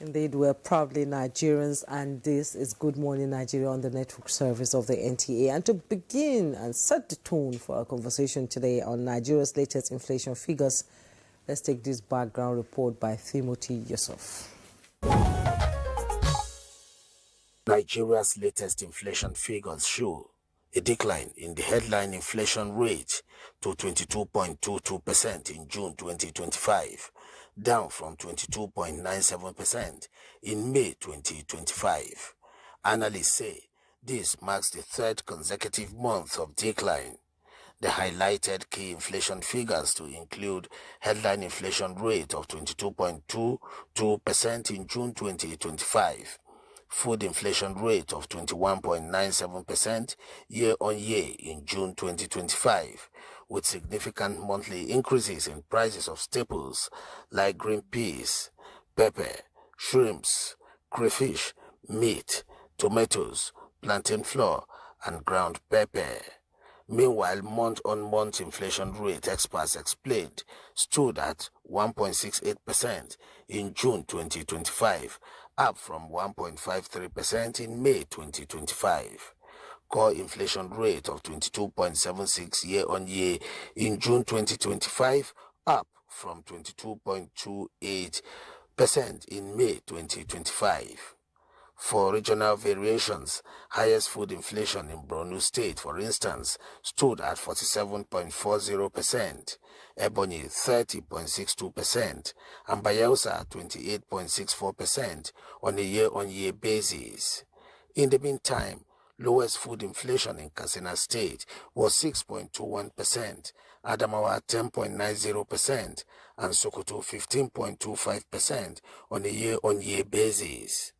Indeed, we're proudly Nigerians, and this is Good Morning Nigeria on the network service of the NTA. And to begin and set the tone for our conversation today on Nigeria's latest inflation figures, let's take this background report by Timothy Yusuf. Nigeria's latest inflation figures show a decline in the headline inflation rate to 22.22% in June 2025, down from 22.97% in May 2025. Analysts say this marks the third consecutive month of decline. The highlighted key inflation figures to include headline inflation rate of 22.22% in June 2025, food inflation rate of 21.97% year-on-year in June 2025, with significant monthly increases in prices of staples like green peas, pepper, shrimps, crayfish, meat, tomatoes, plantain flour, and ground pepper. Meanwhile, month-on-month inflation rate, experts explained, stood at 1.68% in June 2025, up from 1.53% in May 2025. Core inflation rate of 22.76 year-on-year in June 2025, up from 22.28% in May 2025. For regional variations, highest food inflation in Borno State, for instance, stood at 47.40%, Ebonyi 30.62%, and Bayelsa 28.64% on a year-on-year basis. In the meantime, lowest food inflation in Katsina State was 6.21%, Adamawa 10.90%, and Sokoto 15.25% on a year-on-year basis.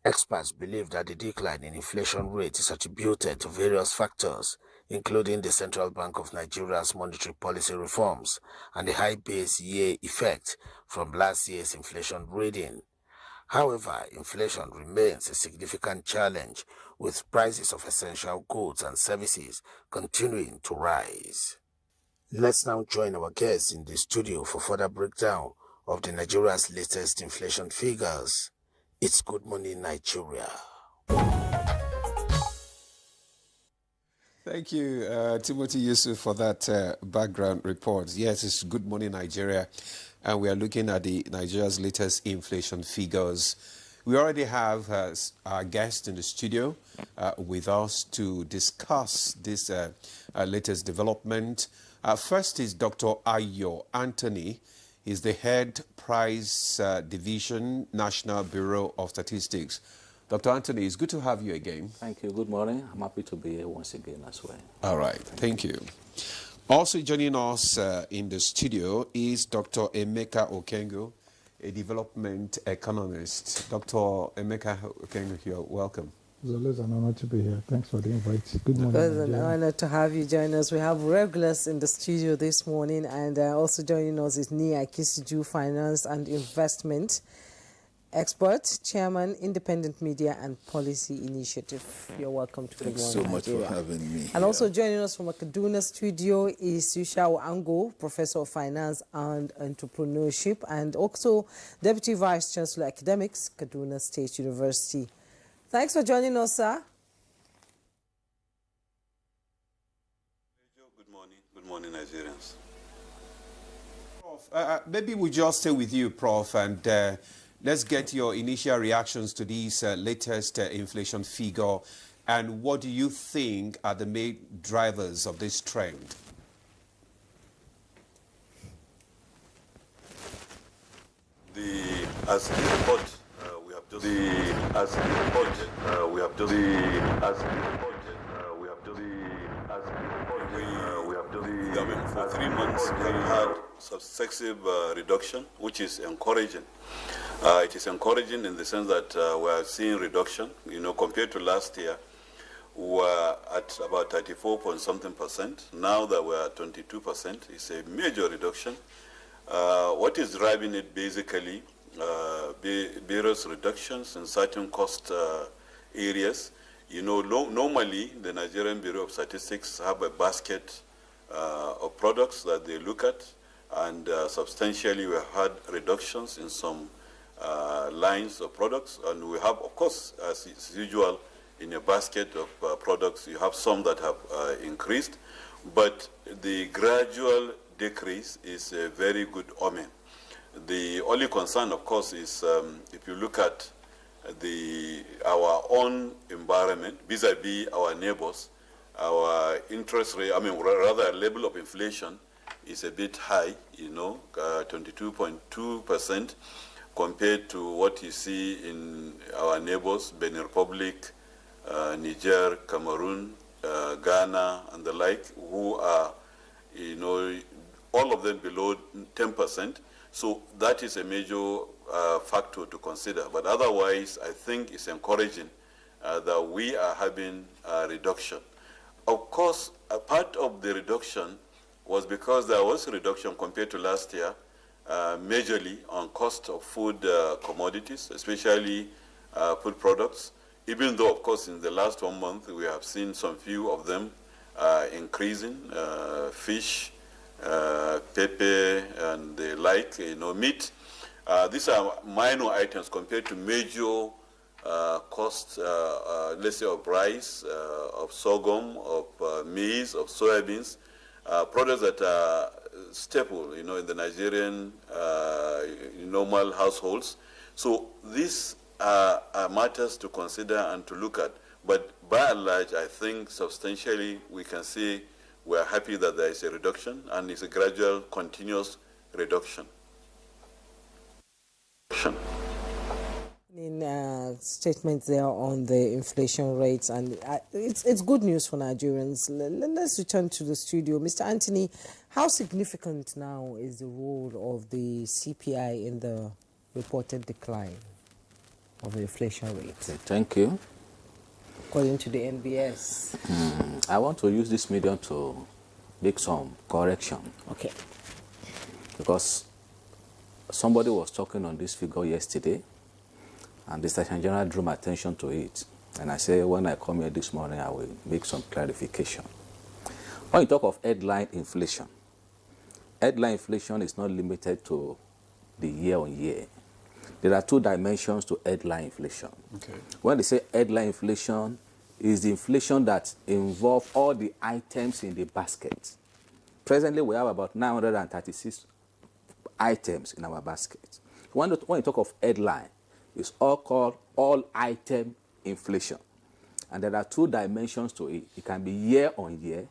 Experts believe that the decline in inflation rate is attributed to various factors, including the Central Bank of Nigeria's monetary policy reforms and the high base year effect from last year's inflation reading. However, inflation remains a significant challenge, with prices of essential goods and services continuing to rise. Let's now join our guests in the studio for further breakdown of Nigeria's latest inflation figures. It's Good Morning Nigeria. Thank you, Timothy Yusuf, for that background report. Yes, it's Good Morning Nigeria, and we are looking at Nigeria's latest inflation figures. We already have our guest in the studio with us to discuss this latest development. First is Dr. Ayo Anthony. He's the head price division, National Bureau of Statistics. Dr. Anthony, it's good to have you again. Thank you. Good morning. I'm happy to be here once again as well. All right. Thank you. Also joining us in the studio is Dr. Emeka Okengo, a development economist. Dr. Emeka Okengo, you're welcome. It's always an honor to be here. Thanks for the invite. Good morning. It's an honor to have you join us. We have regulars in the studio this morning, and also joining us is Nia Kisiju, Finance and Investment Expert, Chairman, Independent Media and Policy Initiative. You're welcome to Good Morning Thanks so much Nigeria. for having me. And also joining us from a Kaduna studio is Sushao Ango, Professor of Finance and Entrepreneurship, and also Deputy Vice Chancellor Academics, Kaduna State University. Thanks for joining us, sir. Good morning. Good morning, Nigerians. Prof, maybe we just stay with you, Prof, and let's get your initial reactions to these latest inflation figure, and what do you think are the main drivers of this trend? As the report we have just for 3 months we have had successive reduction, which is encouraging. It is encouraging in the sense that we are seeing reduction. You know, compared to last year, we were at about 34.something%. Now that we are at 22%, it's a major reduction. What is driving it basically? Various reductions in certain cost areas. You know, normally the Nigerian Bureau of Statistics have a basket of products that they look at, and substantially we have had reductions in some lines of products, and we have, of course, as is usual, in a basket of products, you have some that have increased, but the gradual decrease is a very good omen. The only concern, of course, is if you look at our own environment vis-a-vis our neighbors, our interest rate, rather level of inflation is a bit high, 22.2% compared to what you see in our neighbors, Benin Republic, Niger, Cameroon, Ghana, and the like, who are, all of them below 10%. So that is a major factor to consider. But otherwise, I think it's encouraging that we are having a reduction. Of course, a part of the reduction was because there was a reduction compared to last year, majorly on cost of food commodities, especially food products, even though, of course, in the last 1 month, we have seen some few of them increasing, fish, pepper, and the like, meat. These are minor items compared to major costs, let's say, of rice, of sorghum, of maize, of soybeans, products that are staple, in the Nigerian normal households. So these are matters to consider and to look at. But by and large, I think substantially we can say we are happy that there is a reduction, and it's a gradual, continuous reduction. In statements there on the inflation rates, and it's good news for Nigerians. Let's return to the studio. Mr. Anthony, how significant now is the role of the CPI in the reported decline of the inflation rate? Okay, thank you. According to the NBS. I want to use this medium to make some correction. Okay. Because somebody was talking on this figure yesterday, and the Station General drew my attention to it. And I said, when I come here this morning, I will make some clarification. When you talk of headline inflation is not limited to the year-on-year. There are two dimensions to headline inflation. Okay. When they say headline inflation, is the inflation that involves all the items in the basket. Presently, we have about 936 items in our basket. When you talk of headline, it's all called all-item inflation. And there are two dimensions to it. It can be year-on-year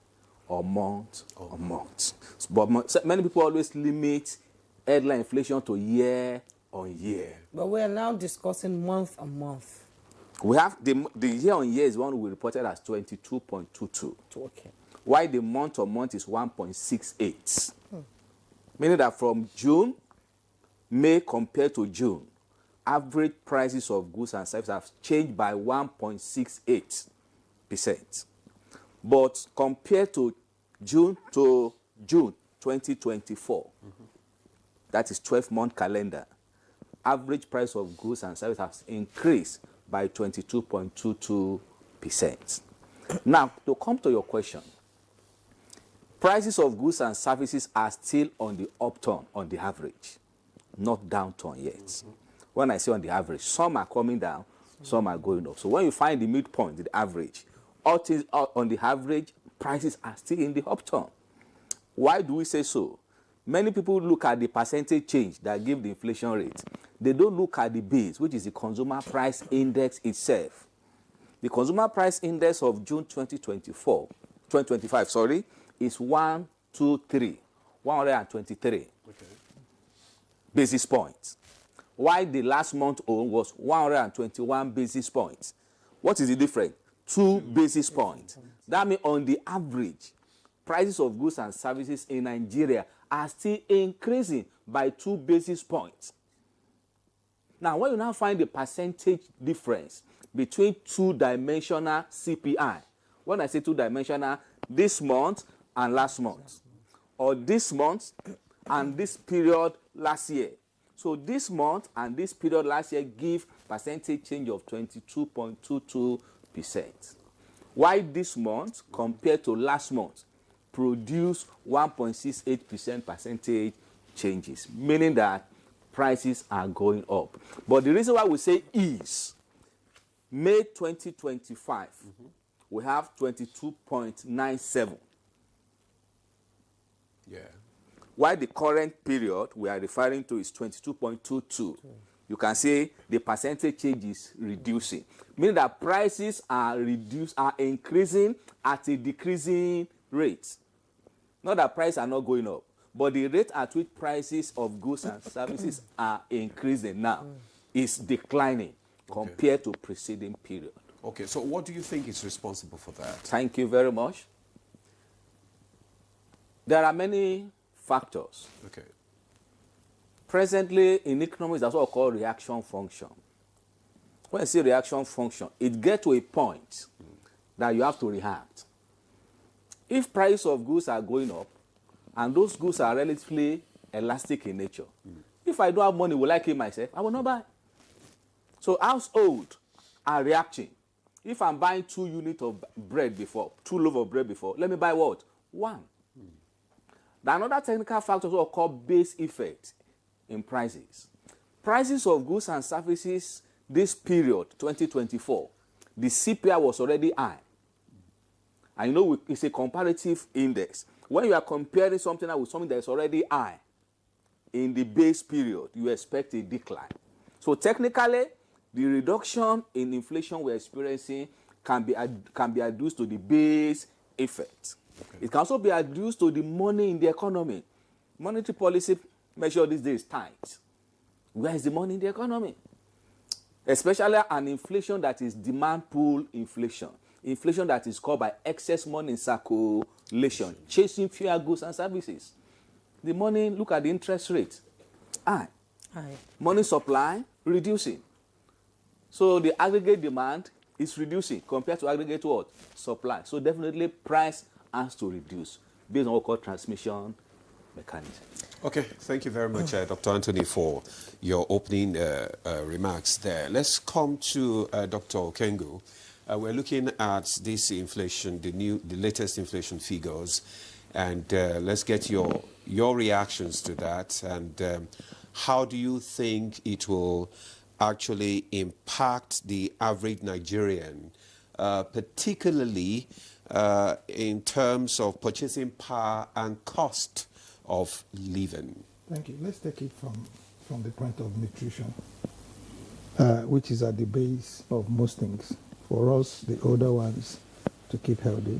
or month-on-month. But many people always limit headline inflation to year-on-year. But we are now discussing month-on-month. We have the year-on-year is one we reported as 22.22. Okay. While the month-on-month is 1.68. Meaning that from June, May compared to June, average prices of goods and services have changed by 1.68%. But compared to June 2024, that is 12-month calendar, average price of goods and services has increased by 22.22%. Now, to come to your question, prices of goods and services are still on the upturn on the average, not downturn yet. When I say on the average, some are coming down, some are going up. So when you find the midpoint, the average, all things on the average, prices are still in the upturn. Why do we say so? Many people look at the percentage change that give the inflation rate. They don't look at the base, which is the consumer price index itself. The consumer price index of June 2025, is 123 basis points. While the last month own was 121 basis points. What is the difference? 2 basis points. That means on the average, prices of goods and services in Nigeria are still increasing by 2 basis points. Now, when you now find the percentage difference between two-dimensional CPI, when I say two-dimensional, this month and last month, or this month and this period last year. So this month and this period last year give percentage change of 22.22%. Why this month compared to last month produce 1.68% percentage changes, meaning that prices are going up. But the reason why we say is, May 2025, we have 22.97. Yeah. While the current period we are referring to is 22.22. You can say the percentage change is reducing, meaning that prices are increasing at a decreasing rate. Not that prices are not going up, but the rate at which prices of goods and services are increasing now is declining compared to preceding period. Okay, so what do you think is responsible for that? Thank you very much. There are many factors. Okay. Presently, in economics, that's what we call reaction function. When I say reaction function, it gets to a point that you have to react. If price of goods are going up, and those goods are relatively elastic in nature, if I don't have money, will I kill myself? I will not buy. So households are reacting. If I'm buying 2 units of bread before, 2 loaves of bread before, let me buy what? 1. Another technical factor is what we call base effect in prices. Prices of goods and services this period, 2024, the CPI was already high. And you know, it's a comparative index. When you are comparing something with something that is already high in the base period, you expect a decline. So technically, the reduction in inflation we're experiencing can be adduced to the base effect. Okay. It can also be adduced to the money in the economy. Monetary policy measure these days tight. Where is the money in the economy? Especially an inflation that is demand pull inflation. Inflation that is caused by excess money in circulation, chasing fewer goods and services. The money, look at the interest rate. High. Money supply, reducing. So the aggregate demand is reducing compared to aggregate what? Supply. So definitely price has to reduce based on what we call transmission mechanism. Okay, thank you very much, Dr. Anthony, for your opening remarks there. Let's come to Dr. Okengu. We're looking at this inflation, the latest inflation figures, and let's get your reactions to that. And how do you think it will actually impact the average Nigerian, particularly in terms of purchasing power and cost of living? Thank you. Let's take it from the point of nutrition, which is at the base of most things. For us, the older ones, to keep healthy.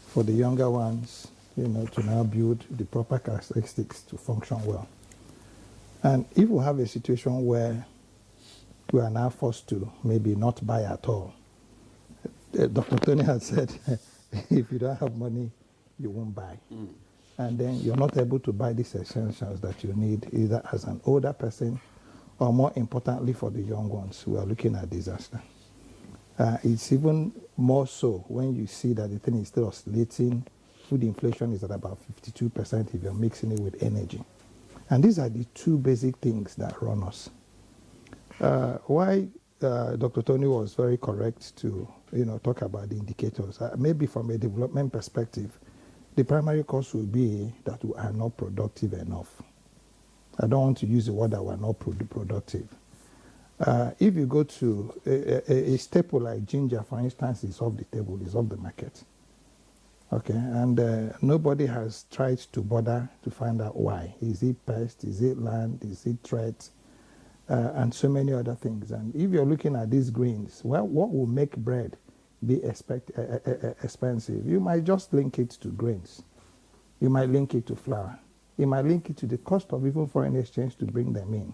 For the younger ones, to now build the proper characteristics to function well. And if we have a situation where we are now forced to maybe not buy at all, Dr. Tony had said, if you don't have money, you won't buy. And then you're not able to buy these essentials that you need, either as an older person or, more importantly, for the young ones who are looking at disaster. It's even more so when you see that the thing is still oscillating. Food inflation is at about 52% if you're mixing it with energy. And these are the 2 basic things that run us. Why Dr. Tony was very correct to talk about the indicators. Maybe from a development perspective, the primary cause will be that we are not productive enough. I don't want to use the word that we're not productive. If you go to a staple like ginger, for instance, is off the table, is off the market. Okay, and nobody has tried to bother to find out why. Is it pest? Is it land? Is it threat? And so many other things. And if you're looking at these greens, well, what will make bread be expensive? You might just link it to grains. You might link it to flour. You might link it to the cost of even foreign exchange to bring them in.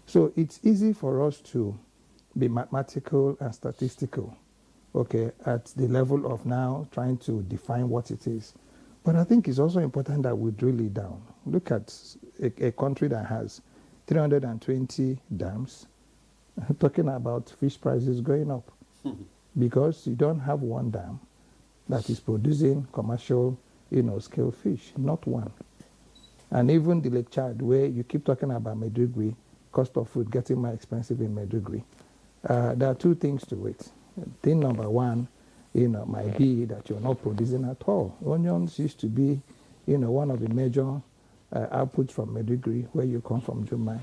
So it's easy for us to be mathematical and statistical, okay, at the level of now trying to define what it is. But I think it's also important that we drill it down. Look at a country that has 320 dams, talking about fish prices going up because you don't have one dam that is producing commercial, scale fish, not one. And even the Lake Chad, where you keep talking about Maiduguri, cost of food getting more expensive in Maiduguri. There are 2 things to it. Thing number 1, might be that you're not producing at all. Onions used to be, one of the major outputs from Maiduguri, where you come from, Jumai.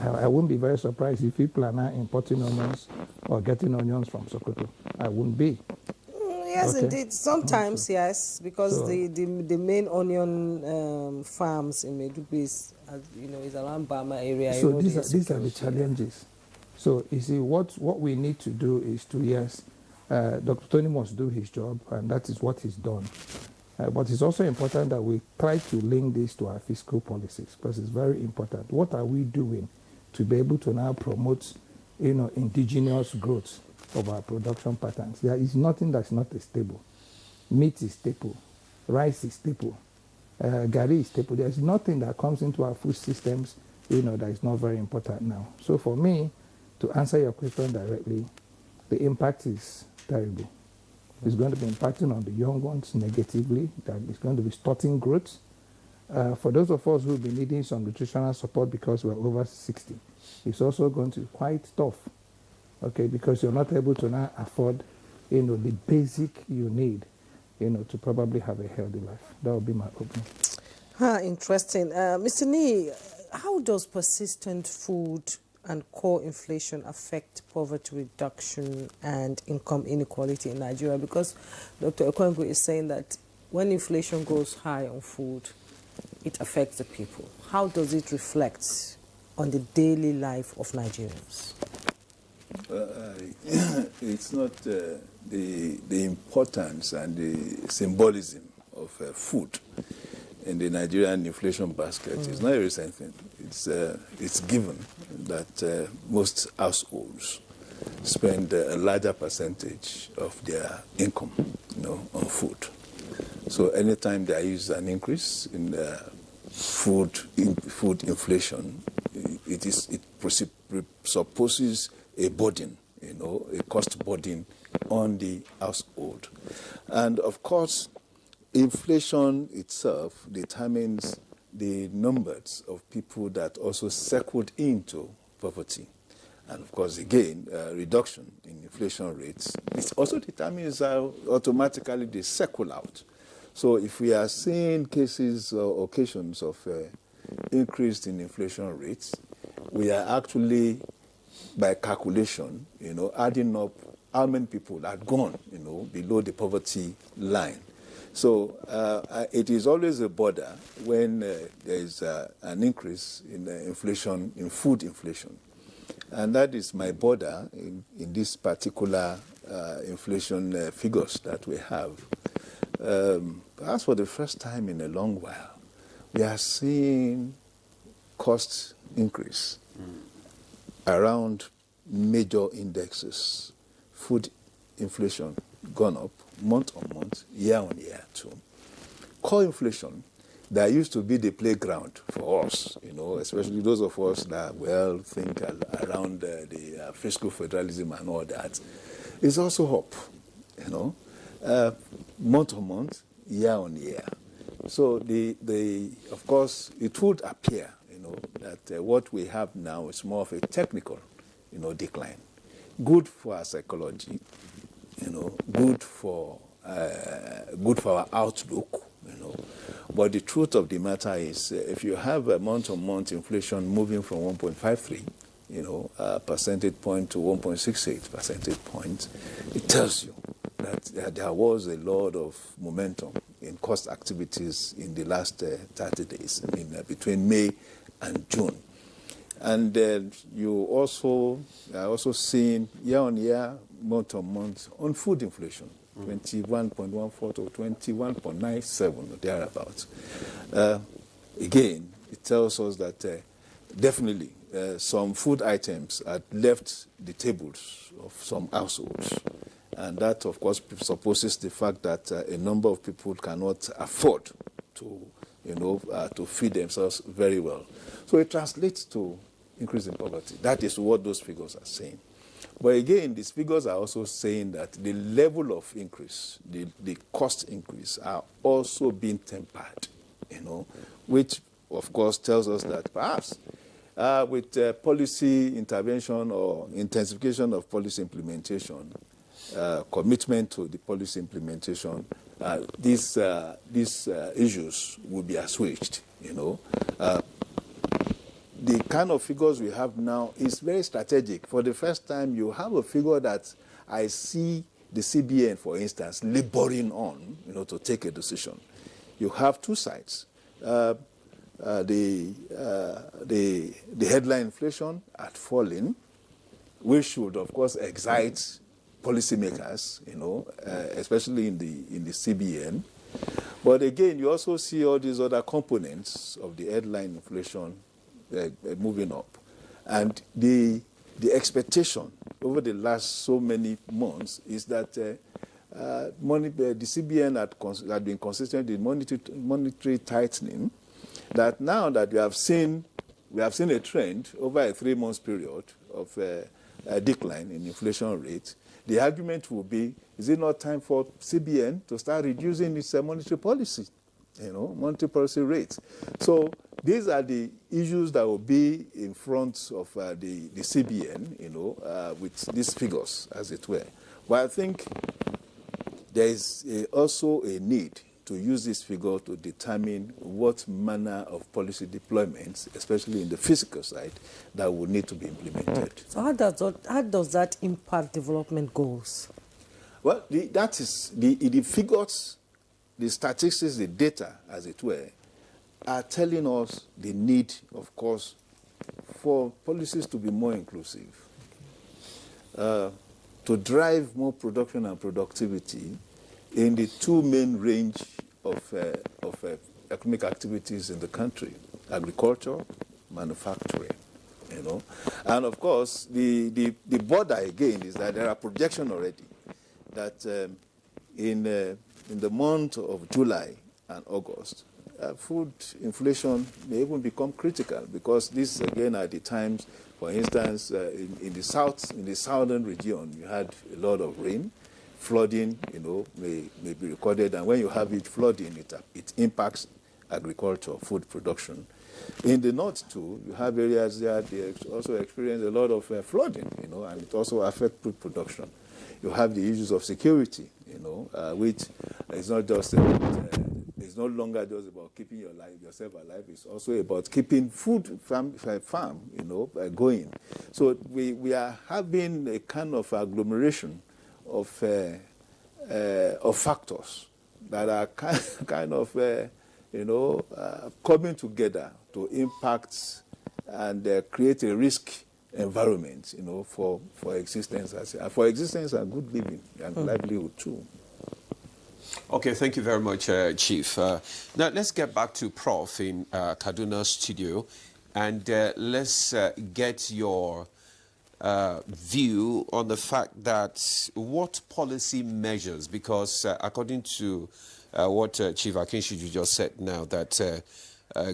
I wouldn't be very surprised if people are now importing onions or getting onions from Sokoto. I wouldn't be. Yes, okay. Indeed. Sometimes, yes, because the main onion farms in Maiduguri is around Bama area. So these are the challenges. So you see, what we need to do is to, yes, Dr. Tony must do his job, and that is what he's done. But it's also important that we try to link this to our fiscal policies, because it's very important. What are we doing to be able to now promote, indigenous growth of our production patterns? There is nothing that's not a staple. Meat is staple. Rice is staple. Gari is staple. There's nothing that comes into our food systems, that is not very important now. So for me, to answer your question directly, the impact is terrible. It's going to be impacting on the young ones negatively. That it's going to be stunting growth. For those of us who will be needing some nutritional support because we're over 60, it's also going to be quite tough, okay, because you're not able to now afford, the basic you need, to probably have a healthy life. That would be my opinion. Interesting. Mr. Nee, how does persistent food and core inflation affect poverty reduction and income inequality in Nigeria? Because Dr. Okongwu is saying that when inflation goes high on food, it affects the people. How does it reflect on the daily life of Nigerians? It's not the importance and the symbolism of food in the Nigerian inflation basket. It's not a recent thing. It's given that most households spend a larger percentage of their income, on food. So anytime there is an increase in food inflation, it presupposes a burden, a cost burden on the household. And of course, inflation itself determines the numbers of people that also circled into poverty. And of course, again, reduction in inflation rates, it also determines how automatically they circle out. So if we are seeing cases or occasions of increase in inflation rates, we are actually, by calculation, adding up how many people are gone, below the poverty line. So it is always a border when there is an increase in inflation, in food inflation. And that is my border in this particular inflation figures that we have. Perhaps for the first time in a long while, we are seeing cost increase around major indexes. Food inflation gone up month on month, year on year too. Core inflation, that used to be the playground for us, especially those of us that think around the fiscal federalism and all that, is also up, month on month, year on year. So of course, it would appear, that what we have now is more of a technical, decline. Good for our psychology, good for our outlook, But the truth of the matter is, if you have a month-on-month inflation moving from 1.53, percentage point to 1.68 percentage points, it tells you that there was a lot of momentum in cost activities in the last 30 days, between May and June. And you also are also seeing year-on-year, month-on-month on food inflation, 21.14 to 21.97 or thereabouts. Again, it tells us that definitely some food items had left the tables of some households. And that, of course, presupposes the fact that a number of people cannot afford to, to feed themselves very well. So it translates to increase in poverty. That is what those figures are saying. But again, these figures are also saying that the level of increase, the cost increase, are also being tempered, which, of course, tells us that perhaps with policy intervention or intensification of policy implementation, commitment to the policy implementation, these issues will be assuaged, the kind of figures we have now is very strategic. For the first time, you have a figure that I see the CBN, for instance, laboring on, to take a decision. You have two sides. The headline inflation had fallen, which should, of course, excite policymakers, especially in the CBN. But again, you also see all these other components of the headline inflation moving up. And the expectation over the last so many months is that the CBN had been consistent in monetary tightening, that now that we have seen a trend over a 3-month period of a decline in inflation rate, the argument will be, is it not time for CBN to start reducing its monetary policy, monetary policy rates? So these are the issues that will be in front of the CBN, with these figures, as it were. But I think there is also a need to use this figure to determine what manner of policy deployments, especially in the physical side, that will need to be implemented. So how does that impact development goals? Well, that is the figures, the statistics, the data, as it were, are telling us the need, of course, for policies to be more inclusive, to drive more production and productivity in the two main range of economic activities in the country: agriculture, manufacturing. And of course, the border again is that there are projections already that in the month of July and August, food inflation may even become critical, because these again are the times, for instance, in the southern region, you had a lot of rain. Flooding, may be recorded, and when you have flooding, it impacts agriculture, food production. In the north too, you have areas there they also experience a lot of flooding, and it also affects food production. You have the issues of security, which is not just it's no longer just about keeping yourself alive. It's also about keeping food farm going. So we are having a kind of agglomeration of factors that are kind of coming together to impact and create a risk environment, for existence and good living and livelihood too. Okay, thank you very much, Chief. Now let's get back to Prof in Kaduna studio, and let's get your view on the fact that what policy measures, because according to what Chief Akinshiju just said now, that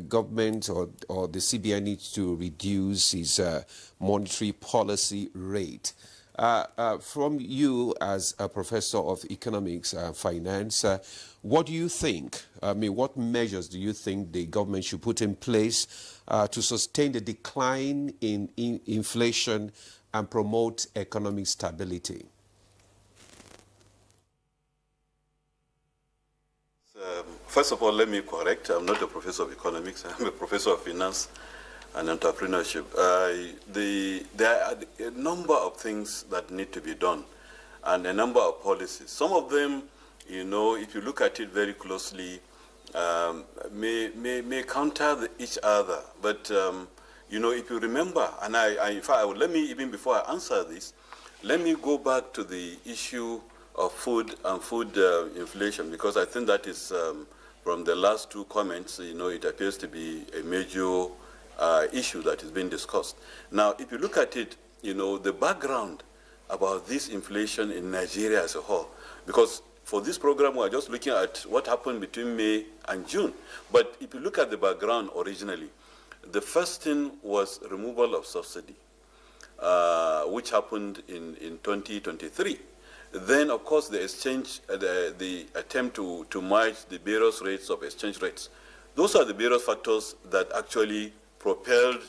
government or the CBN needs to reduce its monetary policy rate. From you as a professor of economics and finance, what do you think? I mean, what measures do you think the government should put in place to sustain the decline in inflation and promote economic stability? First of all, let me correct. I'm not a professor of economics. I'm a professor of finance and entrepreneurship. There are a number of things that need to be done and a number of policies. Some of them, if you look at it very closely, may counter each other. But, if you remember, and in fact, let me, even before I answer this, let me go back to the issue of food and food inflation, because I think that is, from the last two comments, it appears to be a major issue that is being discussed. Now, if you look at it, the background about this inflation in Nigeria as a whole, because for this program, we're just looking at what happened between May and June. But if you look at the background originally, the first thing was removal of subsidy, which happened in 2023. Then, of course, the exchange, the attempt to merge the various rates of exchange rates. Those are the various factors that actually propelled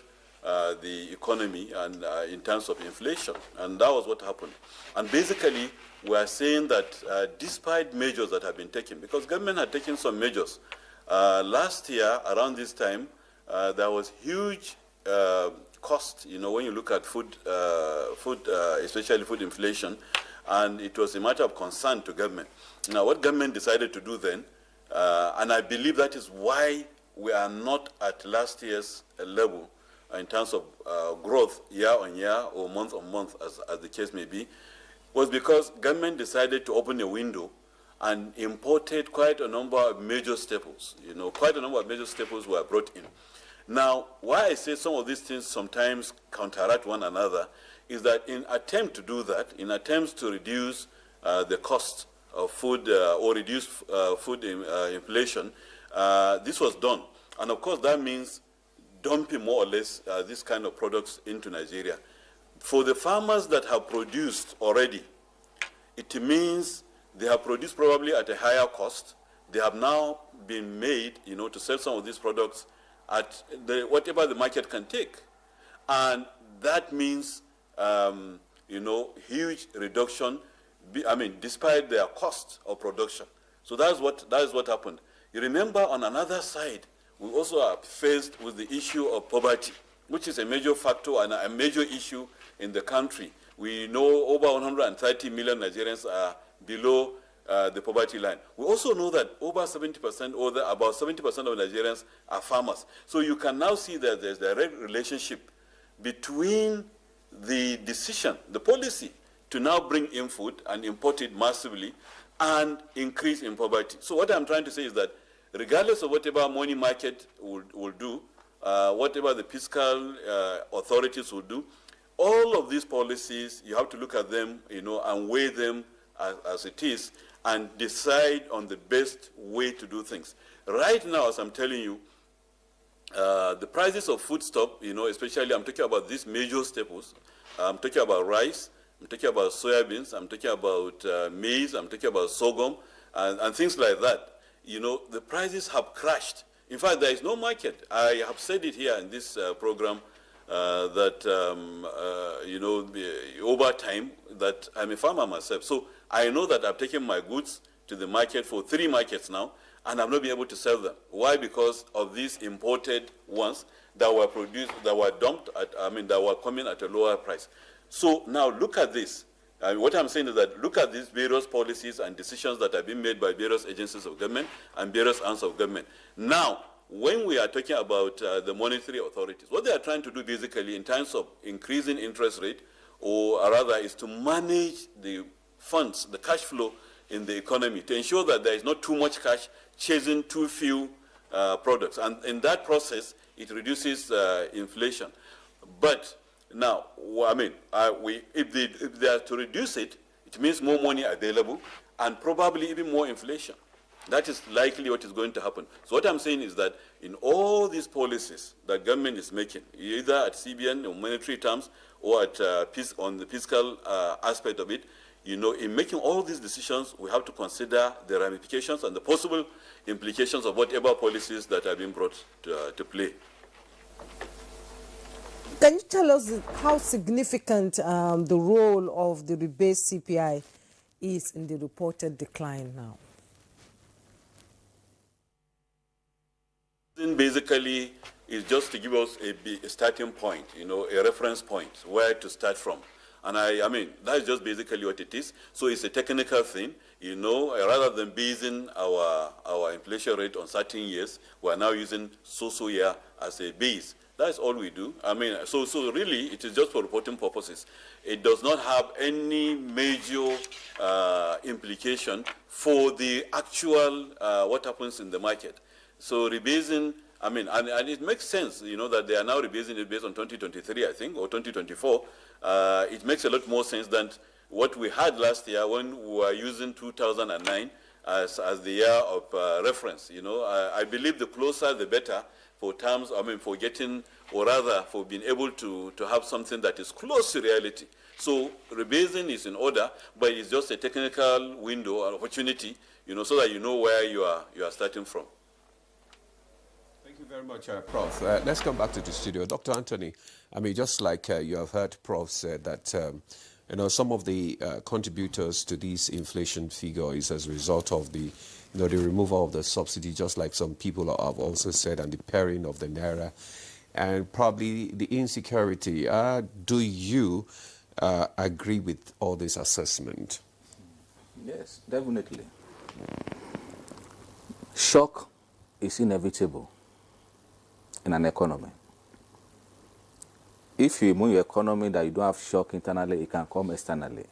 the economy and in terms of inflation, and that was what happened. And basically, we are saying that despite measures that have been taken, because government had taken some measures, last year around this time, there was huge cost, when you look at food, especially food inflation, and it was a matter of concern to government. Now, what government decided to do then, and I believe that is why we are not at last year's level in terms of growth year on year or month on month, as the case may be, was because government decided to open a window and imported quite a number of major staples. Quite a number of major staples were brought in. Now, why I say some of these things sometimes counteract one another is that in attempt to do that, in attempts to reduce the cost of food or reduce food inflation, this was done. And of course, that means dumping more or less this kind of products into Nigeria. For the farmers that have produced already, it means they have produced probably at a higher cost. They have now been made, to sell some of these products at whatever the market can take. And that means, huge reduction, despite their cost of production. So that is what happened. You remember, on another side, we also are faced with the issue of poverty, which is a major factor and a major issue in the country. We know over 130 million Nigerians are below the poverty line. We also know that over 70% or about 70% of Nigerians are farmers. So you can now see that there's a direct relationship between the decision, the policy, to now bring in food and import it massively and increase in poverty. So what I'm trying to say is that regardless of whatever money market will do, whatever the fiscal authorities will do, all of these policies, you have to look at them, and weigh them as it is and decide on the best way to do things. Right now, as I'm telling you, the prices of foodstuff, especially I'm talking about these major staples. I'm talking about rice, I'm talking about soybeans, I'm talking about maize, I'm talking about sorghum, and things like that. The prices have crashed. In fact, there is no market. I have said it here in this program that, over time, that I'm a farmer myself. So I know that I've taken my goods to the market for 3 markets now, and I've not been able to sell them. Why? Because of these imported ones that were produced, that were dumped at, that were coming at a lower price. So now look at this. What I'm saying is that look at these various policies and decisions that have been made by various agencies of government and various arms of government. Now, when we are talking about the monetary authorities, what they are trying to do basically in terms of increasing interest rate, or rather is to manage the funds, the cash flow in the economy, to ensure that there is not too much cash chasing too few products. And in that process, it reduces inflation. But now, if they are to reduce it, it means more money available and probably even more inflation. That is likely what is going to happen. So what I'm saying is that in all these policies that government is making, either at CBN in monetary terms or at on the fiscal aspect of it, in making all these decisions, we have to consider the ramifications and the possible implications of whatever policies that have been brought to play. Can you tell us how significant the role of the rebased CPI is in the reported decline now? Basically, is just to give us a starting point, a reference point, where to start from. And that's just basically what it is. So it's a technical thing, rather than basing our inflation rate on certain years, we're now using so year as a base. That's all we do. So really, it is just for reporting purposes. It does not have any major implication for the actual what happens in the market. So rebasing, and it makes sense, that they are now rebasing it based on 2023, I think, or 2024. It makes a lot more sense than what we had last year when we were using 2009 as the year of reference. I believe the closer the better for terms, for getting, or rather for being able to have something that is close to reality. So rebasing is in order, but it's just a technical window or opportunity, so that you know where you are starting from. Thank you very much, Prof. Let's come back to the studio. Dr. Anthony, just like you have heard Prof said that, some of the contributors to this inflation figure is as a result of the removal of the subsidy, just like some people have also said, and the pairing of the Naira. and probably the insecurity. Do you agree with all this assessment? Yes, definitely. Shock is inevitable in an economy. If you move your economy that you don't have shock internally, it can come externally.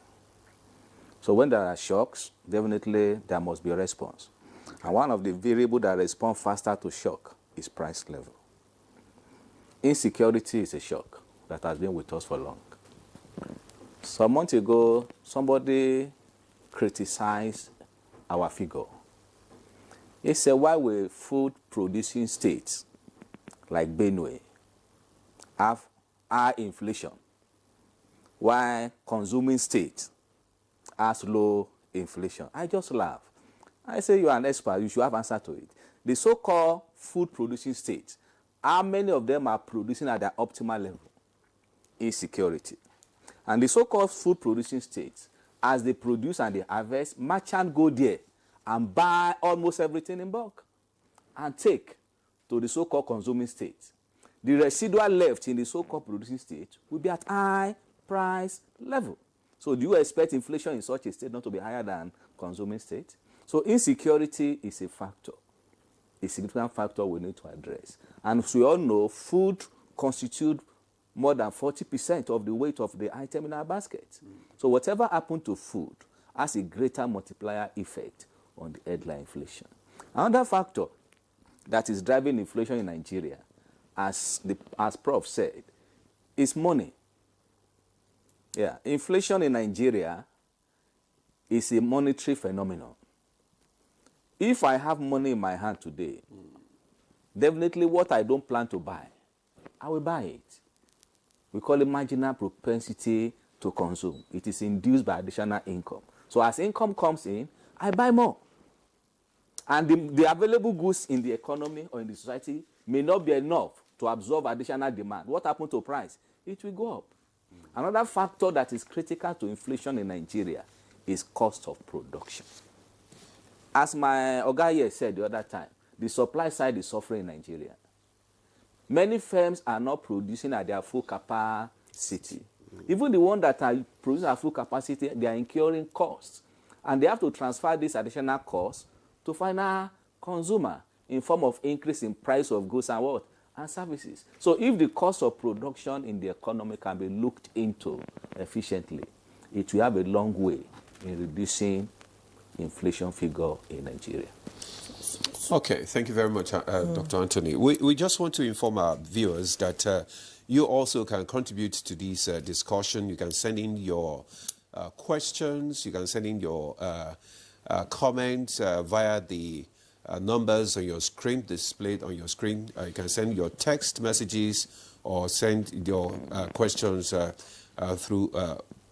So when there are shocks, definitely there must be a response. And one of the variables that respond faster to shock is price level. Insecurity is a shock that has been with us for long. Some months ago, somebody criticized our figure. He said, why will food-producing states like Benue have high inflation, while consuming states has low inflation? I just laugh. I say, you are an expert, you should have answer to it. The so-called food-producing states, how many of them are producing at their optimal level? Insecurity. And the so-called food-producing states, as they produce and they harvest, merchants go there and buy almost everything in bulk and take to the so-called consuming states. The residual left in the so-called producing state will be at high price level. So do you expect inflation in such a state not to be higher than consuming state? So insecurity is a factor, a significant factor we need to address. And as we all know, food constitutes more than 40% of the weight of the item in our basket. So whatever happened to food has a greater multiplier effect on the headline inflation. Another factor that is driving inflation in Nigeria, as Prof said, is money. Yeah, inflation in Nigeria is a monetary phenomenon. If I have money in my hand today, definitely what I don't plan to buy, I will buy it. We call it marginal propensity to consume. It is induced by additional income. So as income comes in, I buy more. And the available goods in the economy or in the society may not be enough to absorb additional demand. What happens to price? It will go up. Another factor that is critical to inflation in Nigeria is cost of production. As my Oga here said the other time, the supply side is suffering in Nigeria. Many firms are not producing at their full capacity. Even the ones that are producing at full capacity, they are incurring costs. And they have to transfer this additional cost to final consumer in form of increase in price of goods and what? And services. So if the cost of production in the economy can be looked into efficiently, it will have a long way in reducing inflation figure in Nigeria. Okay, thank you very much, Dr. Anthony. We just want to inform our viewers that you also can contribute to this discussion. You can send in your questions, you can send in your comments via the numbers on your screen, displayed on your screen. You can send your text messages or send your questions through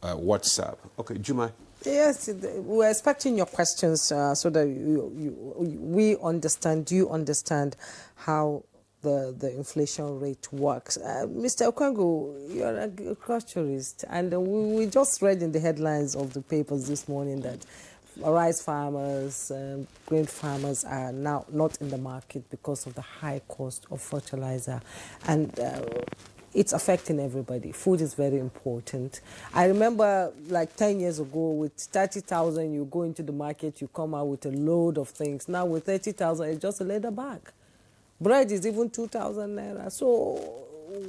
WhatsApp. Okay, Juma. Yes, we're expecting your questions so that we understand, you understand how the inflation rate works. Mr. Okwangu, you're an agriculturist, and we just read in the headlines of the papers this morning that rice farmers, grain farmers are now not in the market because of the high cost of fertilizer. And it's affecting everybody. Food is very important. I remember like 10 years ago with 30,000, you go into the market, you come out with a load of things. Now with 30,000, it's just a leather bag. Bread is even 2,000 naira. So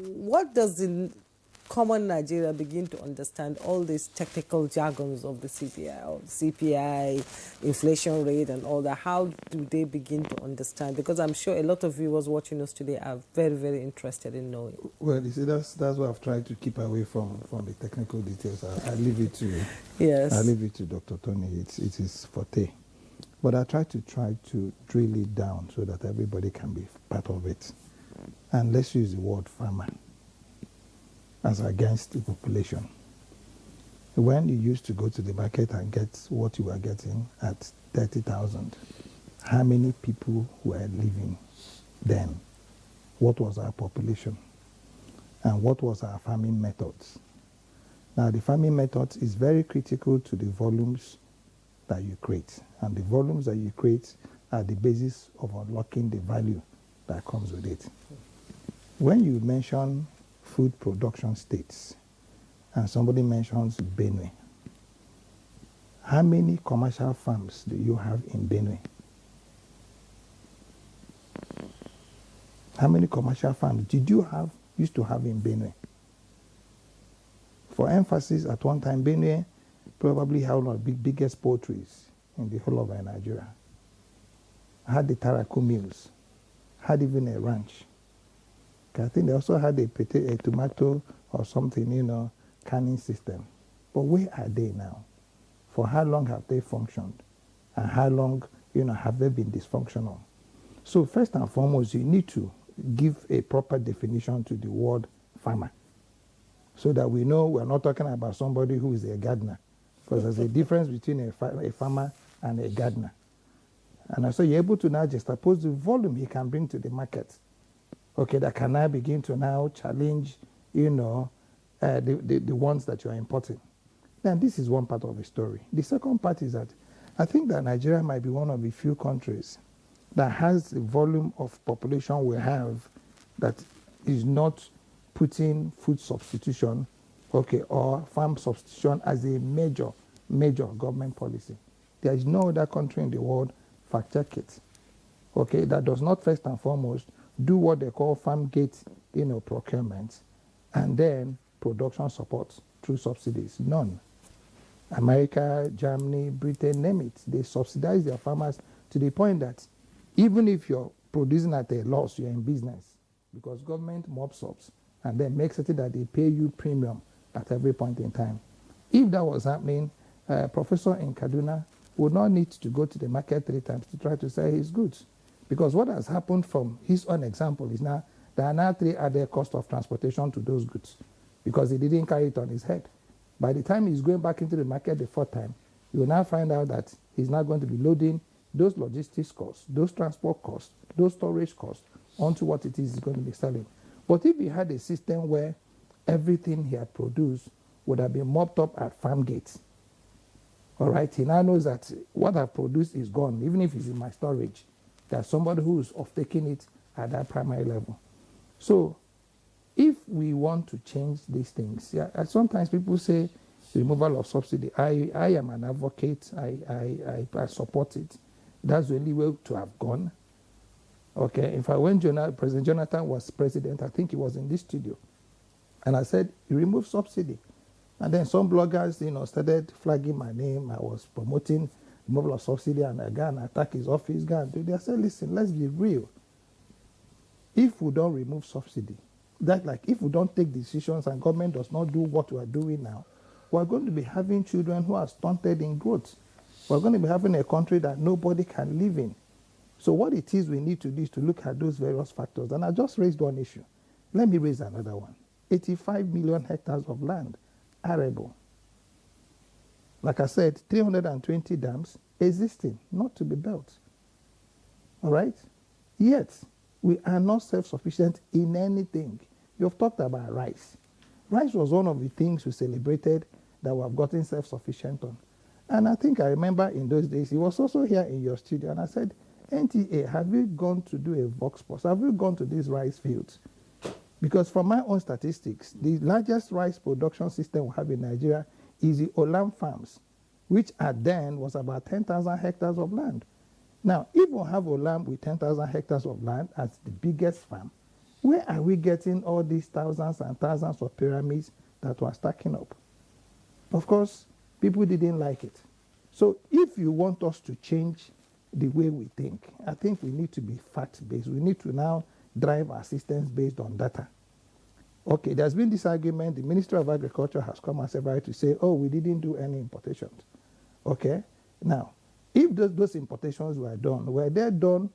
what does the common Nigeria begin to understand all these technical jargons of the CPI, inflation rate and all that? How do they begin to understand? Because I'm sure a lot of viewers watching us today are very, very interested in knowing. Well, you see, that's what I've tried to keep away from the technical details. I leave it to yes. I leave it to Dr. Tony. It's his forte. But I try to drill it down so that everybody can be part of it. And let's use the word farmer as against the population. When you used to go to the market and get what you were getting at 30,000, how many people were living then? What was our population? And what was our farming methods? Now, the farming methods is very critical to the volumes that you create. And the volumes that you create are the basis of unlocking the value that comes with it. When you mention food production states, and somebody mentions Benue, how many commercial farms do you have in Benue? How many commercial farms did you used to have in Benue? For emphasis, at one time, Benue probably had one of the biggest poultries in the whole of Nigeria. Had the Taraku mills, had even a ranch. I think they also had a tomato or something, canning system. But where are they now? For how long have they functioned? And how long, have they been dysfunctional? So first and foremost, you need to give a proper definition to the word farmer, so that we know we're not talking about somebody who is a gardener, because there's a difference between a farmer and a gardener. And so you're able to now juxtapose the volume he can bring to the market. Okay, that can now begin to now challenge, the ones that you're importing. Then this is one part of the story. The second part is that I think that Nigeria might be one of the few countries that has the volume of population we have that is not putting food substitution, or farm substitution as a major government policy. There is no other country in the world, fact check it, that does not first and foremost do what they call farm gate, procurement, and then production support through subsidies. None. America, Germany, Britain, name it. They subsidize their farmers to the point that even if you're producing at a loss, you're in business, because government mops up and then makes it that they pay you premium at every point in time. If that was happening, a professor in Kaduna would not need to go to the market 3 times to try to sell his goods. Because what has happened from his own example is now there are now 3 other costs of transportation to those goods, because he didn't carry it on his head. By the time he's going back into the market the 4th time, you will now find out that he's not going to be loading those logistics costs, those transport costs, those storage costs onto what it is he's going to be selling. But if he had a system where everything he had produced would have been mopped up at farm gates, all right, he now knows that what I've produced is gone, even if it's in my storage. There's somebody who's off taking it at that primary level. So if we want to change these things, sometimes people say removal of subsidy. I am an advocate. I support it. That's the only way to have gone. Okay, in fact, when President Jonathan was president, I think he was in this studio, and I said, remove subsidy. And then some bloggers, started flagging my name. I was promoting removal of subsidy, and I go and attack his office. They said, listen, let's be real. If we don't remove subsidy, if we don't take decisions and government does not do what we are doing now, we're going to be having children who are stunted in growth. We're going to be having a country that nobody can live in. So what it is we need to do is to look at those various factors. And I just raised one issue. Let me raise another one. 85 million hectares of land, arable. Like I said, 320 dams existing, not to be built. All right? Yet, we are not self-sufficient in anything. You've talked about rice. Rice was one of the things we celebrated that we have gotten self-sufficient on. And I think I remember in those days, he was also here in your studio, and I said, NTA, have you gone to do a Vox Post? Have you gone to these rice fields? Because from my own statistics, the largest rice production system we have in Nigeria is the Olam farms, which at then was about 10,000 hectares of land. Now, if we have Olam with 10,000 hectares of land as the biggest farm, where are we getting all these thousands and thousands of pyramids that were stacking up? Of course, people didn't like it. So if you want us to change the way we think, I think we need to be fact-based. We need to now drive our systems based on data. Okay, there's been this argument. The Ministry of Agriculture has come as ever to say, oh, we didn't do any importations. Okay, now, if those importations were they done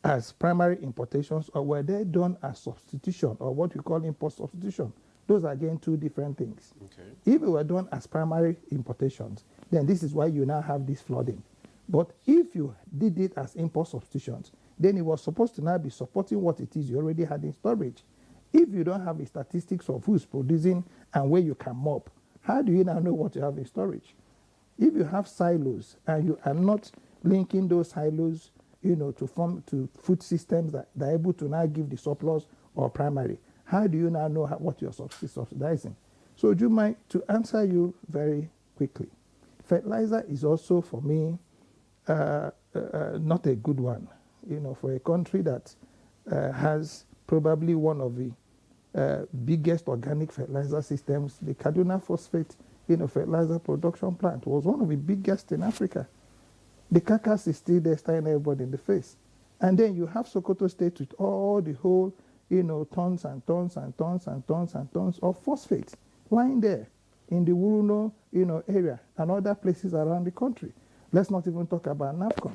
as primary importations, or were they done as substitution, or what we call import substitution? Those are, again, 2 different things. Okay. If it were done as primary importations, then this is why you now have this flooding. But if you did it as import substitutions, then it was supposed to now be supporting what it is you already had in storage. If you don't have the statistics of who's producing and where you can mop, how do you now know what you have in storage? If you have silos and you are not linking those silos, to form to food systems that are able to now give the surplus or primary, how do you now know what you're subsidizing? So do you mind to answer you very quickly? Fertilizer is also, for me, not a good one. For a country that has probably one of the biggest organic fertilizer systems, the Kaduna Phosphate fertilizer production plant was one of the biggest in Africa. The carcass is still there, staring everybody in the face. And then you have Sokoto State with all the whole, tons and tons and tons and tons and tons of phosphate lying there in the Wuruno, area and other places around the country. Let's not even talk about NAFCON.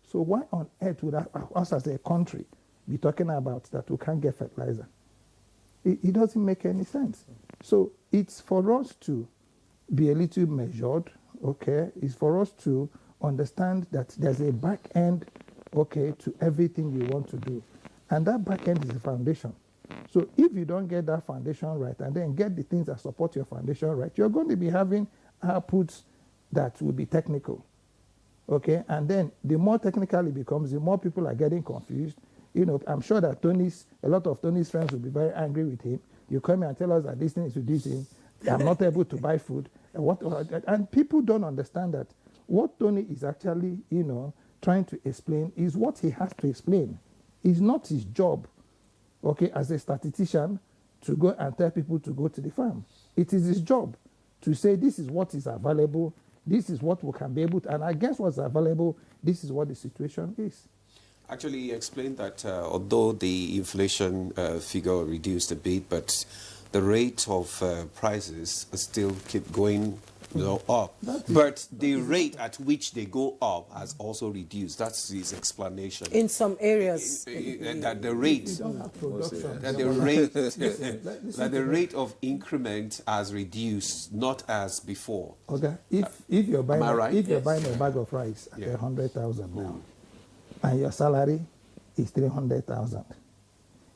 So why on earth would us as a country be talking about that we can't get fertilizer? It doesn't make any sense. So it's for us to be a little measured, okay? It's for us to understand that there's a back end, okay, to everything you want to do. And that back end is the foundation. So if you don't get that foundation right and then get the things that support your foundation right, you're going to be having outputs that will be technical, okay? And then the more technical it becomes, the more people are getting confused. I'm sure that a lot of Tony's friends will be very angry with him. You come here and tell us that this thing is reducing. I'm not able to buy food. And people don't understand that what Tony is actually, trying to explain is what he has to explain. It's not his job, okay, as a statistician, to go and tell people to go to the farm. It is his job to say this is what is available, this is what we can be able to, and against what's available, this is what the situation is. Actually, he explained that although the inflation figure reduced a bit, but the rate of prices still keep going up. But the rate at which they go up has also reduced. That's his explanation. In some areas. That the rate of increment has reduced, not as before. Okay. If you're buying you're buying a bag of rice at 100,000 now, and your salary is 300,000,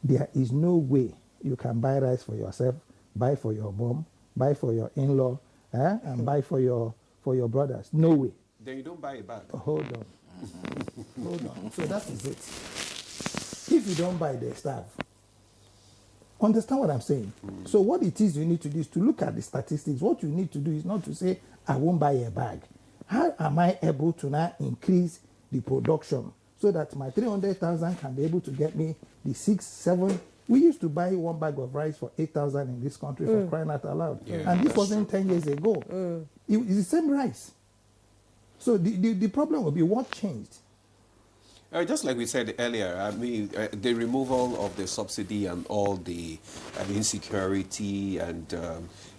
there is no way you can buy rice for yourself, buy for your mom, buy for your in-law, and buy for your brothers. No way. Then you don't buy a bag. Hold on. Hold on. So that is it. If you don't buy, they starve. Understand what I'm saying? So what it is you need to do is to look at the statistics. What you need to do is not to say, I won't buy a bag. How am I able to now increase the production so that my 300,000 can be able to get me the 6, 7. We used to buy one bag of rice for 8,000 in this country for crying out aloud. Yeah, and this wasn't 10 years ago. It's the same rice. So the problem will be what changed. Just like we said earlier, I mean, the removal of the subsidy and all the insecurity and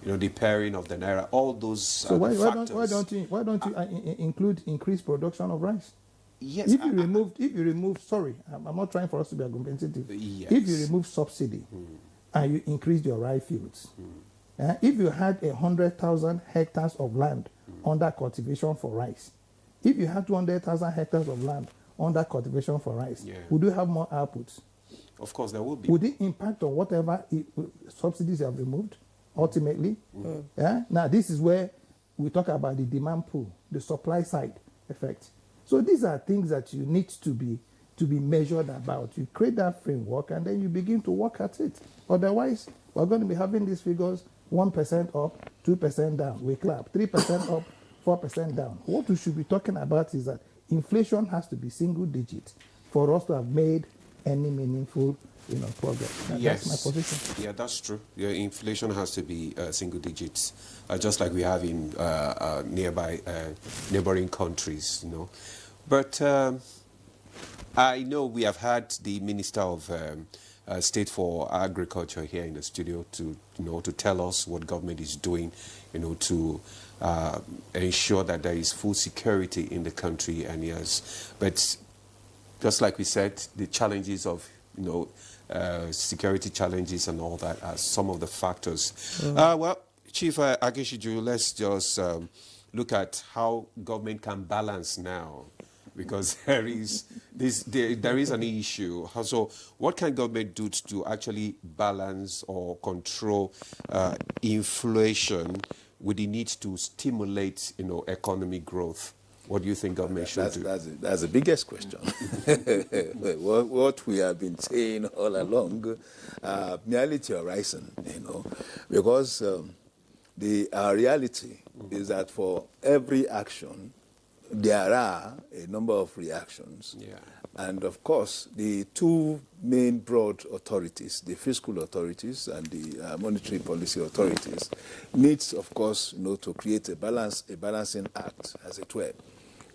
the pairing of the naira, all those so factors. Why don't you include increased production of rice? Yes. If you remove, sorry, I'm not trying for us to be argumentative. Yes. If you remove subsidy and you increase your rice fields, if you had 100,000 hectares of land under cultivation for rice, if you had 200,000 hectares of land under cultivation for rice, would you have more outputs? Of course, there will be. Would it impact on whatever subsidies you have removed, ultimately? Now, this is where we talk about the demand pool, the supply side effect. So these are things that you need to be measured about. You create that framework and then you begin to work at it. Otherwise, we're going to be having these figures 1% up, 2% down. We clap. 3% up, 4% down. What we should be talking about is that inflation has to be single digit for us to have made any meaningful progress. That's my position. Yeah, that's true. Yeah, inflation has to be single digits, just like we have in neighboring countries, But I know we have had the Minister of State for Agriculture here in the studio to tell us what government is doing, to ensure that there is full security in the country. And yes, but just like we said, the challenges of security challenges and all that are some of the factors. Well, Chief Akishiju, let's just look at how government can balance now, because there is an issue. So what can government do to actually balance or control inflation with the need to stimulate economic growth? What do you think government should do? That's the biggest question. What we have been saying all along, merely theorizing, because our reality is that for every action, there are a number of reactions. Yeah. And of course, the two main broad authorities, the fiscal authorities and the monetary policy authorities, needs, of course, to create a balancing act, as it were.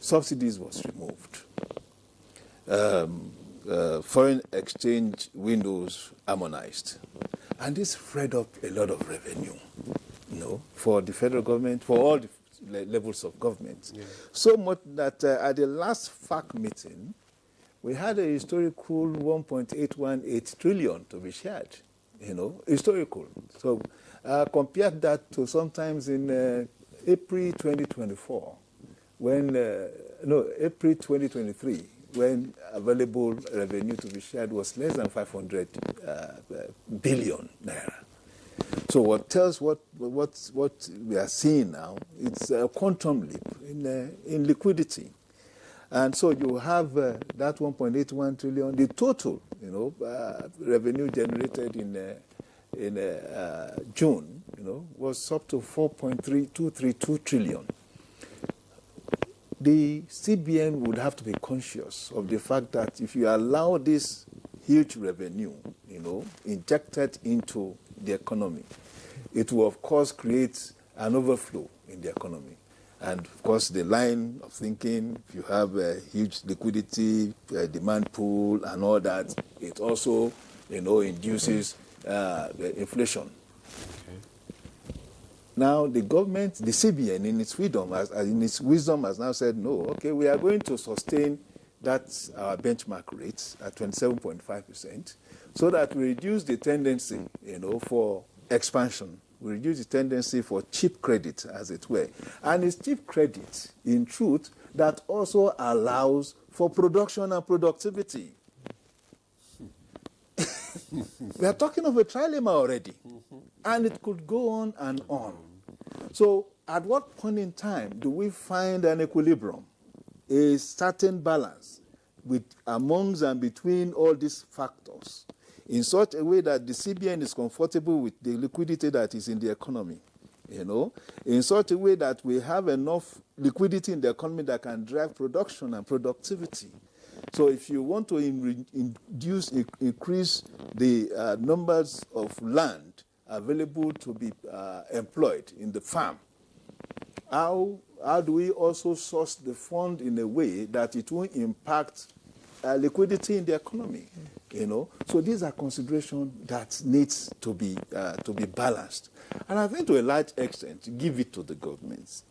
Subsidies was removed. Foreign exchange windows harmonized. And this freed up a lot of revenue, for the federal government, for all the levels of government. Yeah. So much that at the last FAC meeting, we had a historical 1.818 trillion to be shared, historical. So compare that to sometimes in April 2024, April 2023, when available revenue to be shared was less than 500 billion naira. So what tells what we are seeing now, it's a quantum leap in liquidity. And so you have that 1.81 trillion, the total, revenue generated in June, was up to 4.3232 trillion. The CBN would have to be conscious of the fact that if you allow this huge revenue, injected into the economy, it will, of course, create an overflow in the economy. And, of course, the line of thinking, if you have a huge liquidity, demand pool, and all that, it also, induces inflation. Now, the government, the CBN, in its wisdom, has now said, no, okay, we are going to sustain that our benchmark rates at 27.5%, so that we reduce the tendency, for expansion. We reduce the tendency for cheap credit, as it were. And it's cheap credit, in truth, that also allows for production and productivity. We are talking of a trilemma already. And it could go on and on. So at what point in time do we find an equilibrium, a certain balance amongst and between all these factors, in such a way that the CBN is comfortable with the liquidity that is in the economy, in such a way that we have enough liquidity in the economy that can drive production and productivity. So if you want to increase the numbers of land available to be employed in the farm, how do we also source the fund in a way that it won't impact liquidity in the economy? So these are considerations that needs to be balanced, and I think to a large extent, give it to the governments.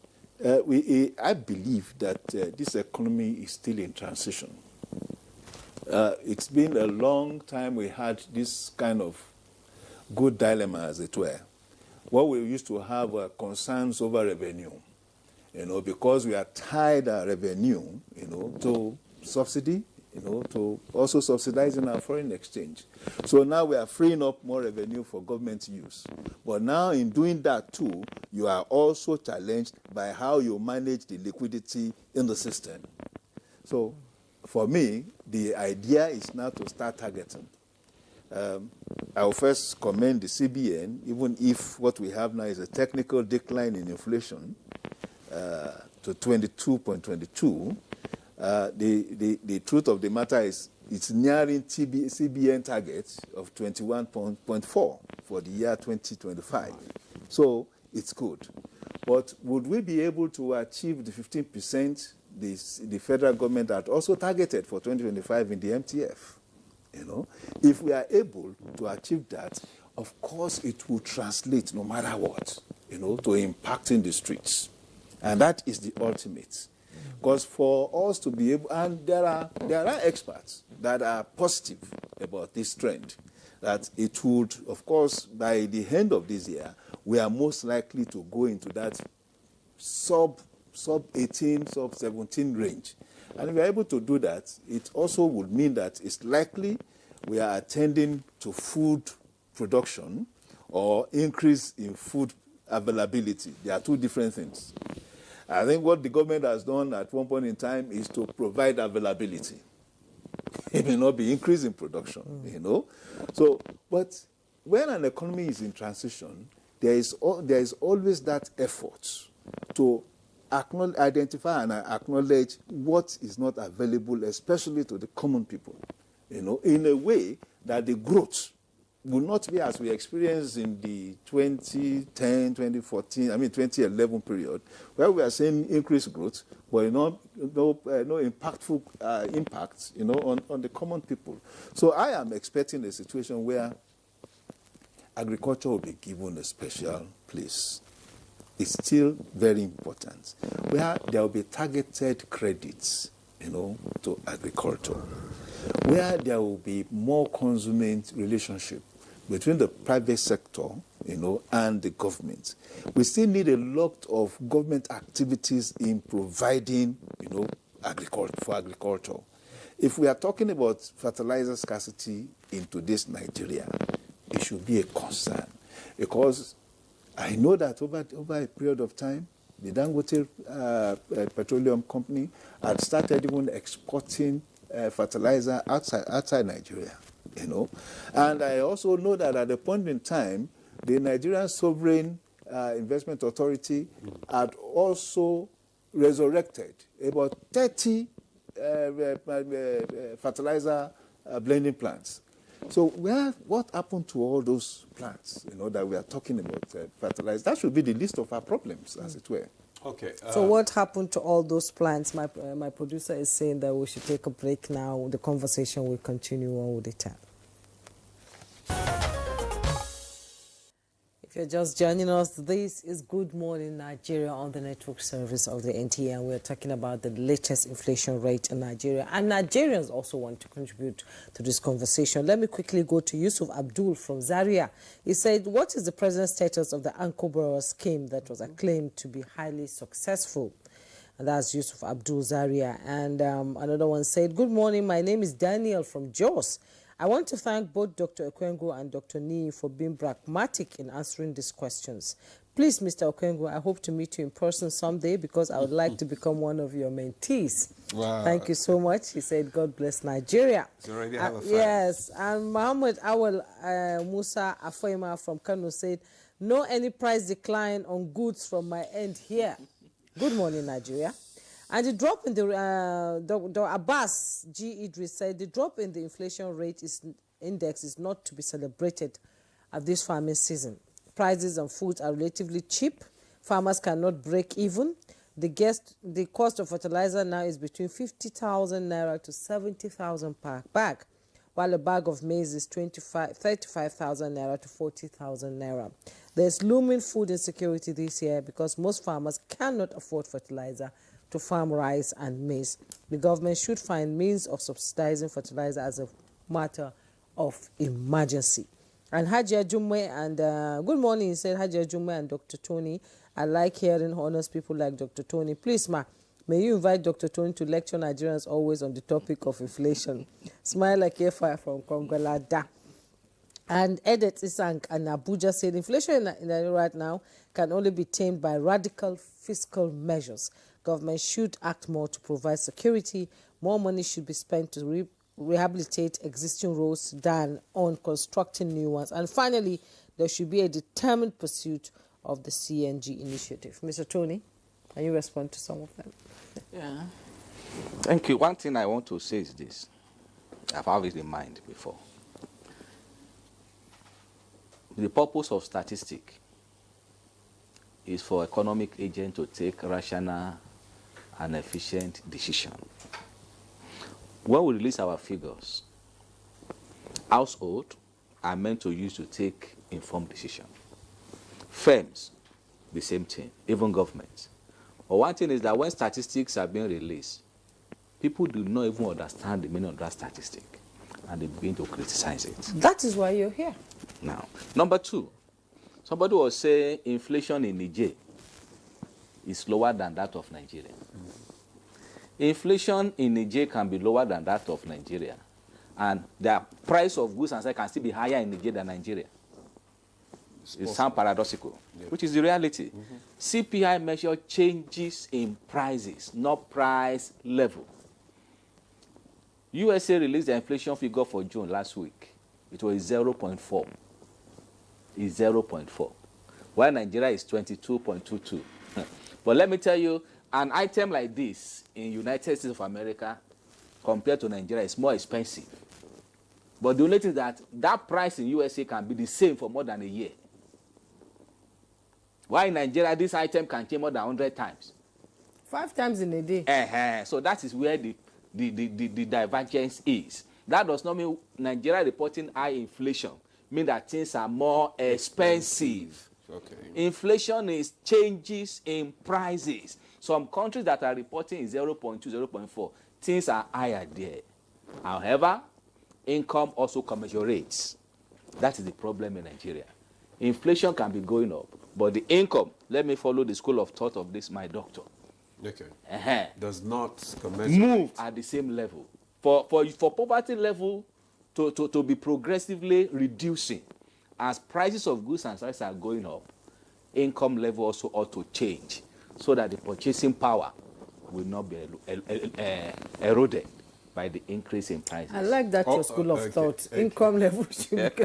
I believe that this economy is still in transition. It's been a long time we had this kind of good dilemma, as it were. What we used to have were concerns over revenue, because we are tied our revenue, to subsidy, to also subsidizing our foreign exchange. So now we are freeing up more revenue for government use. But now in doing that too, you are also challenged by how you manage the liquidity in the system. So for me, the idea is now to start targeting. I will first commend the CBN, even if what we have now is a technical decline in inflation to 22.22. The truth of the matter is it's nearing CBN target of 21.4 for the year 2025. So it's good. But would we be able to achieve the 15% the federal government had also targeted for 2025 in the MTF? If we are able to achieve that, of course it will translate no matter what, to impacting the streets. And that is the ultimate. Because for us to be able, and there are experts that are positive about this trend, that it would, of course, by the end of this year, we are most likely to go into that sub 18, sub 17 range. And if we are able to do that, it also would mean that it's likely we are attending to food production or increase in food availability. They are two different things. I think what the government has done at one point in time is to provide availability. It may not be increasing production, you know. So, but when an economy is in transition, there is always that effort to identify and acknowledge what is not available, especially to the common people, you know, in a way that the growth will not be as we experienced in the 2010, 2014, 2011 period, where we are seeing increased growth, but no impactful impacts, you know, on the common people. So I am expecting a situation where agriculture will be given a special place. It's still very important, where there will be targeted credits, you know, to agriculture, where there will be more consummate relationship between the private sector, you know, and the government. We still need a lot of government activities in providing, you know, for agriculture. If we are talking about fertilizer scarcity in today's Nigeria, it should be a concern, because I know that over a period of time, the Dangote Petroleum Company had started even exporting fertilizer outside Nigeria, you know. And I also know that at a point in time, the Nigerian Sovereign Investment Authority had also resurrected about 30 fertilizer blending plants. So what happened to all those plants, you know, that we are talking about, fertilizer? That should be the list of our problems, as it were. Okay. So what happened to all those plants? My producer is saying that we should take a break now. The conversation will continue on with the time. If you're just joining us, this is Good Morning Nigeria on the network service of the NTA, and we're talking about the latest inflation rate in Nigeria. And Nigerians also want to contribute to this conversation. Let me quickly go to Yusuf Abdul from Zaria. He said, what is the present status of the Anko Borrower scheme that was acclaimed to be highly successful? And that's Yusuf Abdul Zaria. And another one said, good morning, my name is Daniel from Jos. I want to thank both Dr. Okwengu and Dr. Nii for being pragmatic in answering these questions. Please, Mr. Okwengu, I hope to meet you in person someday, because I would like to become one of your mentees. Wow. Thank you so much. He said, God bless Nigeria. You already have a fan. Yes, and Muhammad Awal Musa Afoima from Kano said, no any price decline on goods from my end here. Good morning, Nigeria. And the drop in the, Dr. Abbas G. Idris said, the drop in the inflation rate index is not to be celebrated at this farming season. Prices on food are relatively cheap. Farmers cannot break even. The cost of fertilizer now is between 50,000 naira to 70,000 per bag, while a bag of maize is 35,000 naira to 40,000 naira. There's looming food insecurity this year because most farmers cannot afford fertilizer to farm rice and maize. The government should find means of subsidizing fertilizer as a matter of emergency. And Hajia Jumwe and good morning, he said, Hajia Jumwe and Dr. Tony. I like hearing honest people like Dr. Tony. Please, ma, may you invite Dr. Tony to lecture Nigerians always on the topic of inflation. Smile like a fire from Kongolada. And Edith Isang and Abuja said inflation in Nigeria right now can only be tamed by radical fiscal measures. Government should act more to provide security. More money should be spent to rehabilitate existing roads than on constructing new ones. And finally, there should be a determined pursuit of the CNG initiative. Mr. Tony, can you respond to some of them? Yeah. Thank you. One thing I want to say is this. I've had it in mind before. The purpose of statistics is for economic agents to take rational and efficient decision. When we release our figures, households are meant to use to take informed decision. Firms, the same thing, even governments. But one thing is that when statistics are being released, people do not even understand the meaning of that statistic, and they begin to criticize it. That is why you're here. Now, number two, somebody was saying inflation in Niger is lower than that of Nigeria. Inflation in Niger can be lower than that of Nigeria, and the price of goods and services can still be higher in Niger than Nigeria. It sounds paradoxical, which is the reality. CPI measure changes in prices, not price level. USA released the inflation figure for June last week. It was 0.4. It's 0.4. While Nigeria is 22.22. But let me tell you, an item like this in United States of America compared to Nigeria is more expensive. But the only thing is that that price in USA can be the same for more than a year. While in Nigeria, this item can change more than 100 times. 5 times in a day. So that is where the divergence is. That does not mean Nigeria reporting high inflation mean that things are more expensive. Okay. Inflation is changes in prices. Some countries that are reporting is 0.2, 0.4. Things are higher there. However, income also commensurates. That is the problem in Nigeria. Inflation can be going up, but the income, let me follow the school of thought of this, my doctor. Okay. Does not move at the same level. For poverty level to be progressively reducing as prices of goods and services are going up, income level also ought to change so that the purchasing power will not be eroded by the increase in prices. I like that your school of thought. Income level should be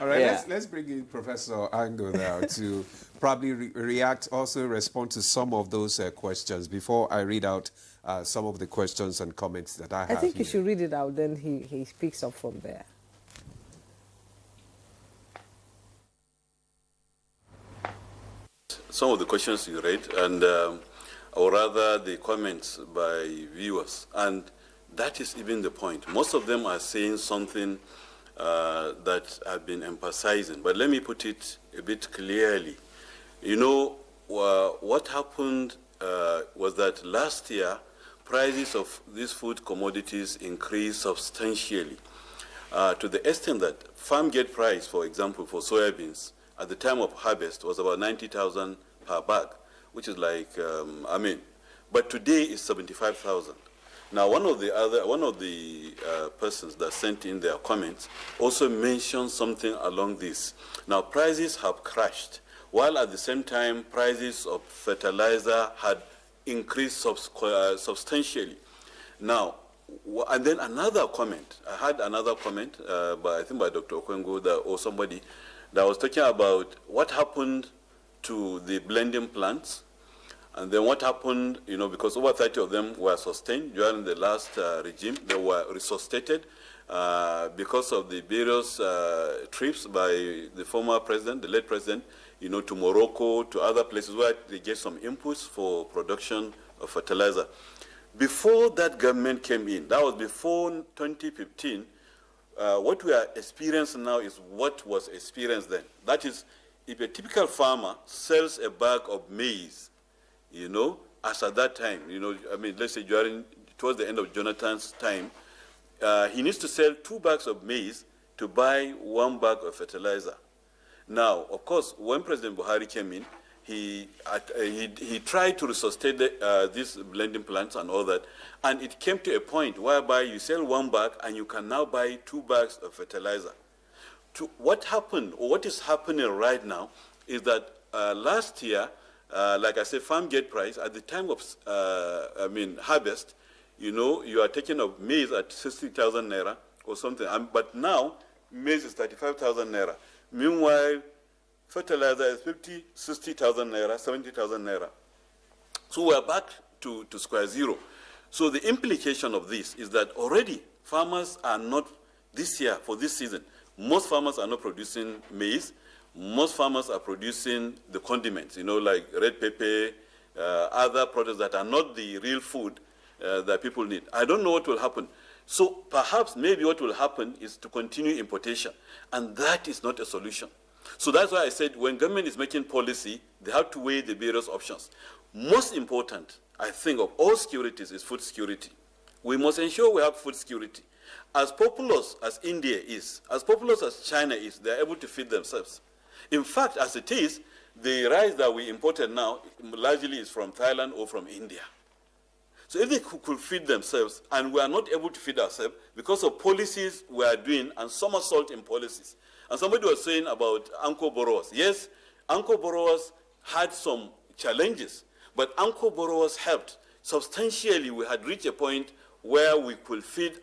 All right, let's bring in Professor Ango now to probably react, also respond to some of those questions before I read out some of the questions and comments that I have. I think you should read it out, then he picks up from there. Some of the questions you read, and or rather the comments by viewers, and that is even the point. Most of them are saying something that I've been emphasizing, but let me put it a bit clearly. You know, what happened was that last year, prices of these food commodities increased substantially to the extent that farm gate price, for example, for soybeans at the time of harvest was about 90,000 per bag, which is like, but today it's 75,000. Now, one of the persons that sent in their comments also mentioned something along this. Now, prices have crashed, while at the same time, prices of fertilizer had increased substantially. Now, and then another comment, I had another comment, I think by Dr. Okwengo or somebody, that was talking about what happened to the blending plants, and then what happened, you know, because over 30 of them were sustained during the last regime. They were resuscitated because of the various trips by the former president, the late president, you know, to Morocco, to other places where they get some inputs for production of fertilizer. Before that government came in, that was before 2015, what we are experiencing now is what was experienced then. That is, if a typical farmer sells a bag of maize, you know, as at that time, you know, I mean, let's say towards the end of Jonathan's time, he needs to sell 2 bags of maize to buy 1 bag of fertilizer. Now, of course, when President Buhari came in, he tried to resuscitate these blending plants and all that, and it came to a point whereby you sell 1 bag and you can now buy 2 bags of fertilizer. What happened, or what is happening right now, is that last year, like I said, farm gate price at the time of harvest, you know, you are taking of maize at 60,000 naira or something, but now maize is 35,000 naira. Meanwhile, fertilizer is 50, 60,000 naira, 70,000 naira. So we are back to square zero. So the implication of this is that already farmers are not, this year, for this season, most farmers are not producing maize. Most farmers are producing the condiments, you know, like red pepper, other products that are not the real food that people need. I don't know what will happen. So perhaps maybe what will happen is to continue importation, and that is not a solution. So that's why I said when government is making policy, they have to weigh the various options. Most important, I think, of all securities is food security. We must ensure we have food security. As populous as India is, as populous as China is, they are able to feed themselves. In fact, as it is, the rice that we imported now largely is from Thailand or from India. So if they could feed themselves, and we are not able to feed ourselves because of policies we are doing and somersault in policies, And somebody was saying about anchor borrowers. Yes, anchor borrowers had some challenges, but anchor borrowers helped. Substantially, we had reached a point where we could feed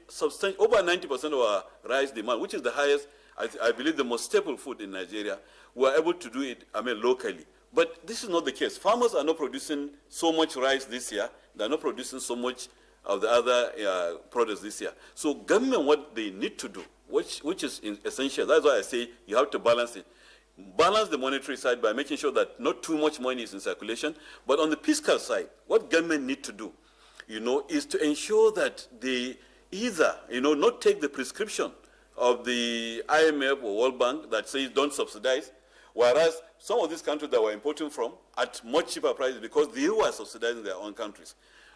over 90% of our rice demand, which is the highest, I believe, the most staple food in Nigeria. We were able to do it, locally. But this is not the case. Farmers are not producing so much rice this year. They're not producing so much of the other products this year. So government, what they need to do, which is essential, that's why I say you have to balance it. Balance the monetary side by making sure that not too much money is in circulation. But on the fiscal side, what government need to do, is to ensure that they either, not take the prescription of the IMF or World Bank that says don't subsidize, whereas some of these countries that we're importing from at much cheaper prices because they were subsidizing their own countries.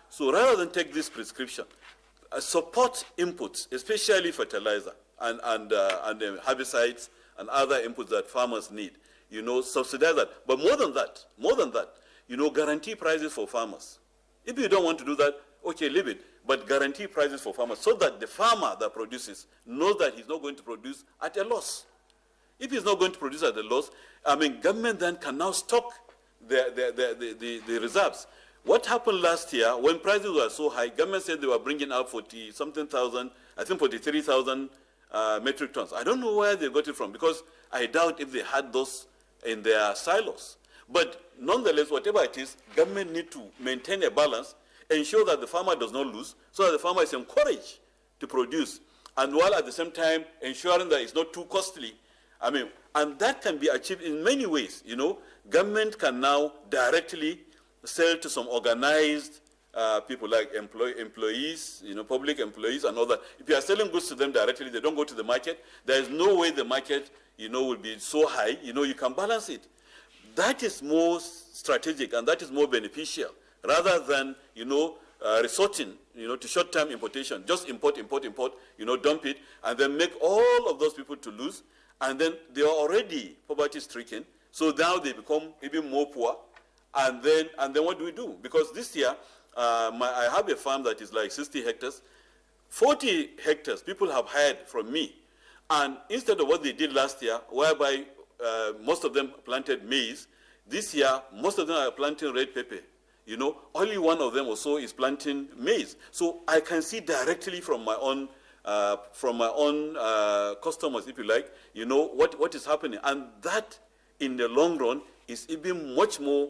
So rather than take this prescription, support inputs, especially fertilizer and herbicides and other inputs that farmers need, subsidize that. But more than that, guarantee prices for farmers. If you don't want to do that, okay, leave it. But guarantee prices for farmers so that the farmer that produces knows that he's not going to produce at a loss. If he's not going to produce at a loss, government then can now stock the reserves. What happened last year when prices were so high, government said they were bringing out 40-something thousand, I think 43,000 metric tons. I don't know where they got it from because I doubt if they had those in their silos. But nonetheless, whatever it is, government need to maintain a balance, ensure that the farmer does not lose, so that the farmer is encouraged to produce, and while at the same time ensuring that it's not too costly. And that can be achieved in many ways. Government can now directly sell to some organized people like employees, public employees and all that. If you are selling goods to them directly, they don't go to the market. There is no way the market, will be so high. You can balance it. That is more strategic and that is more beneficial rather than, resorting, to short-term importation. Just import, dump it, and then make all of those people to lose. And then they are already poverty-stricken. So now they become even more poor. And then what do we do? Because this year, I have a farm that is like 60 hectares. 40 hectares people have hired from me. And instead of what they did last year, whereby most of them planted maize, this year, most of them are planting red pepper. Only one of them or so is planting maize. So I can see directly from my own customers, if you like, what is happening. And that, in the long run, is even much more,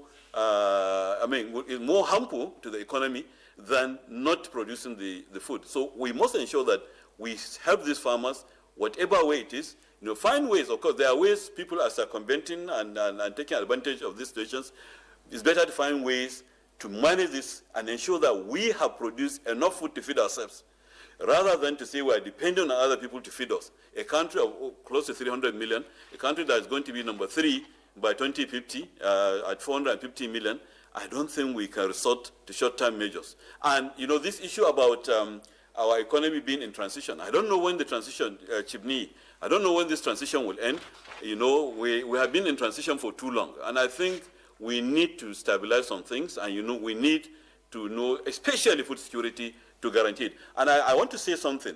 is more harmful to the economy than not producing the food. So we must ensure that we help these farmers, whatever way it is, find ways. Of course, there are ways people are circumventing and taking advantage of these situations. It's better to find ways to manage this and ensure that we have produced enough food to feed ourselves, rather than to say we are dependent on other people to feed us. A country of close to 300 million, a country that is going to be number 3 by 2050 at 450 million, I don't think we can resort to short-term measures. And, this issue about our economy being in transition, I don't know when the transition, Chibni, I don't know when this transition will end. We have been in transition for too long. And I think we need to stabilize some things, and, we need to know, especially food security, to guarantee it. And I want to say something.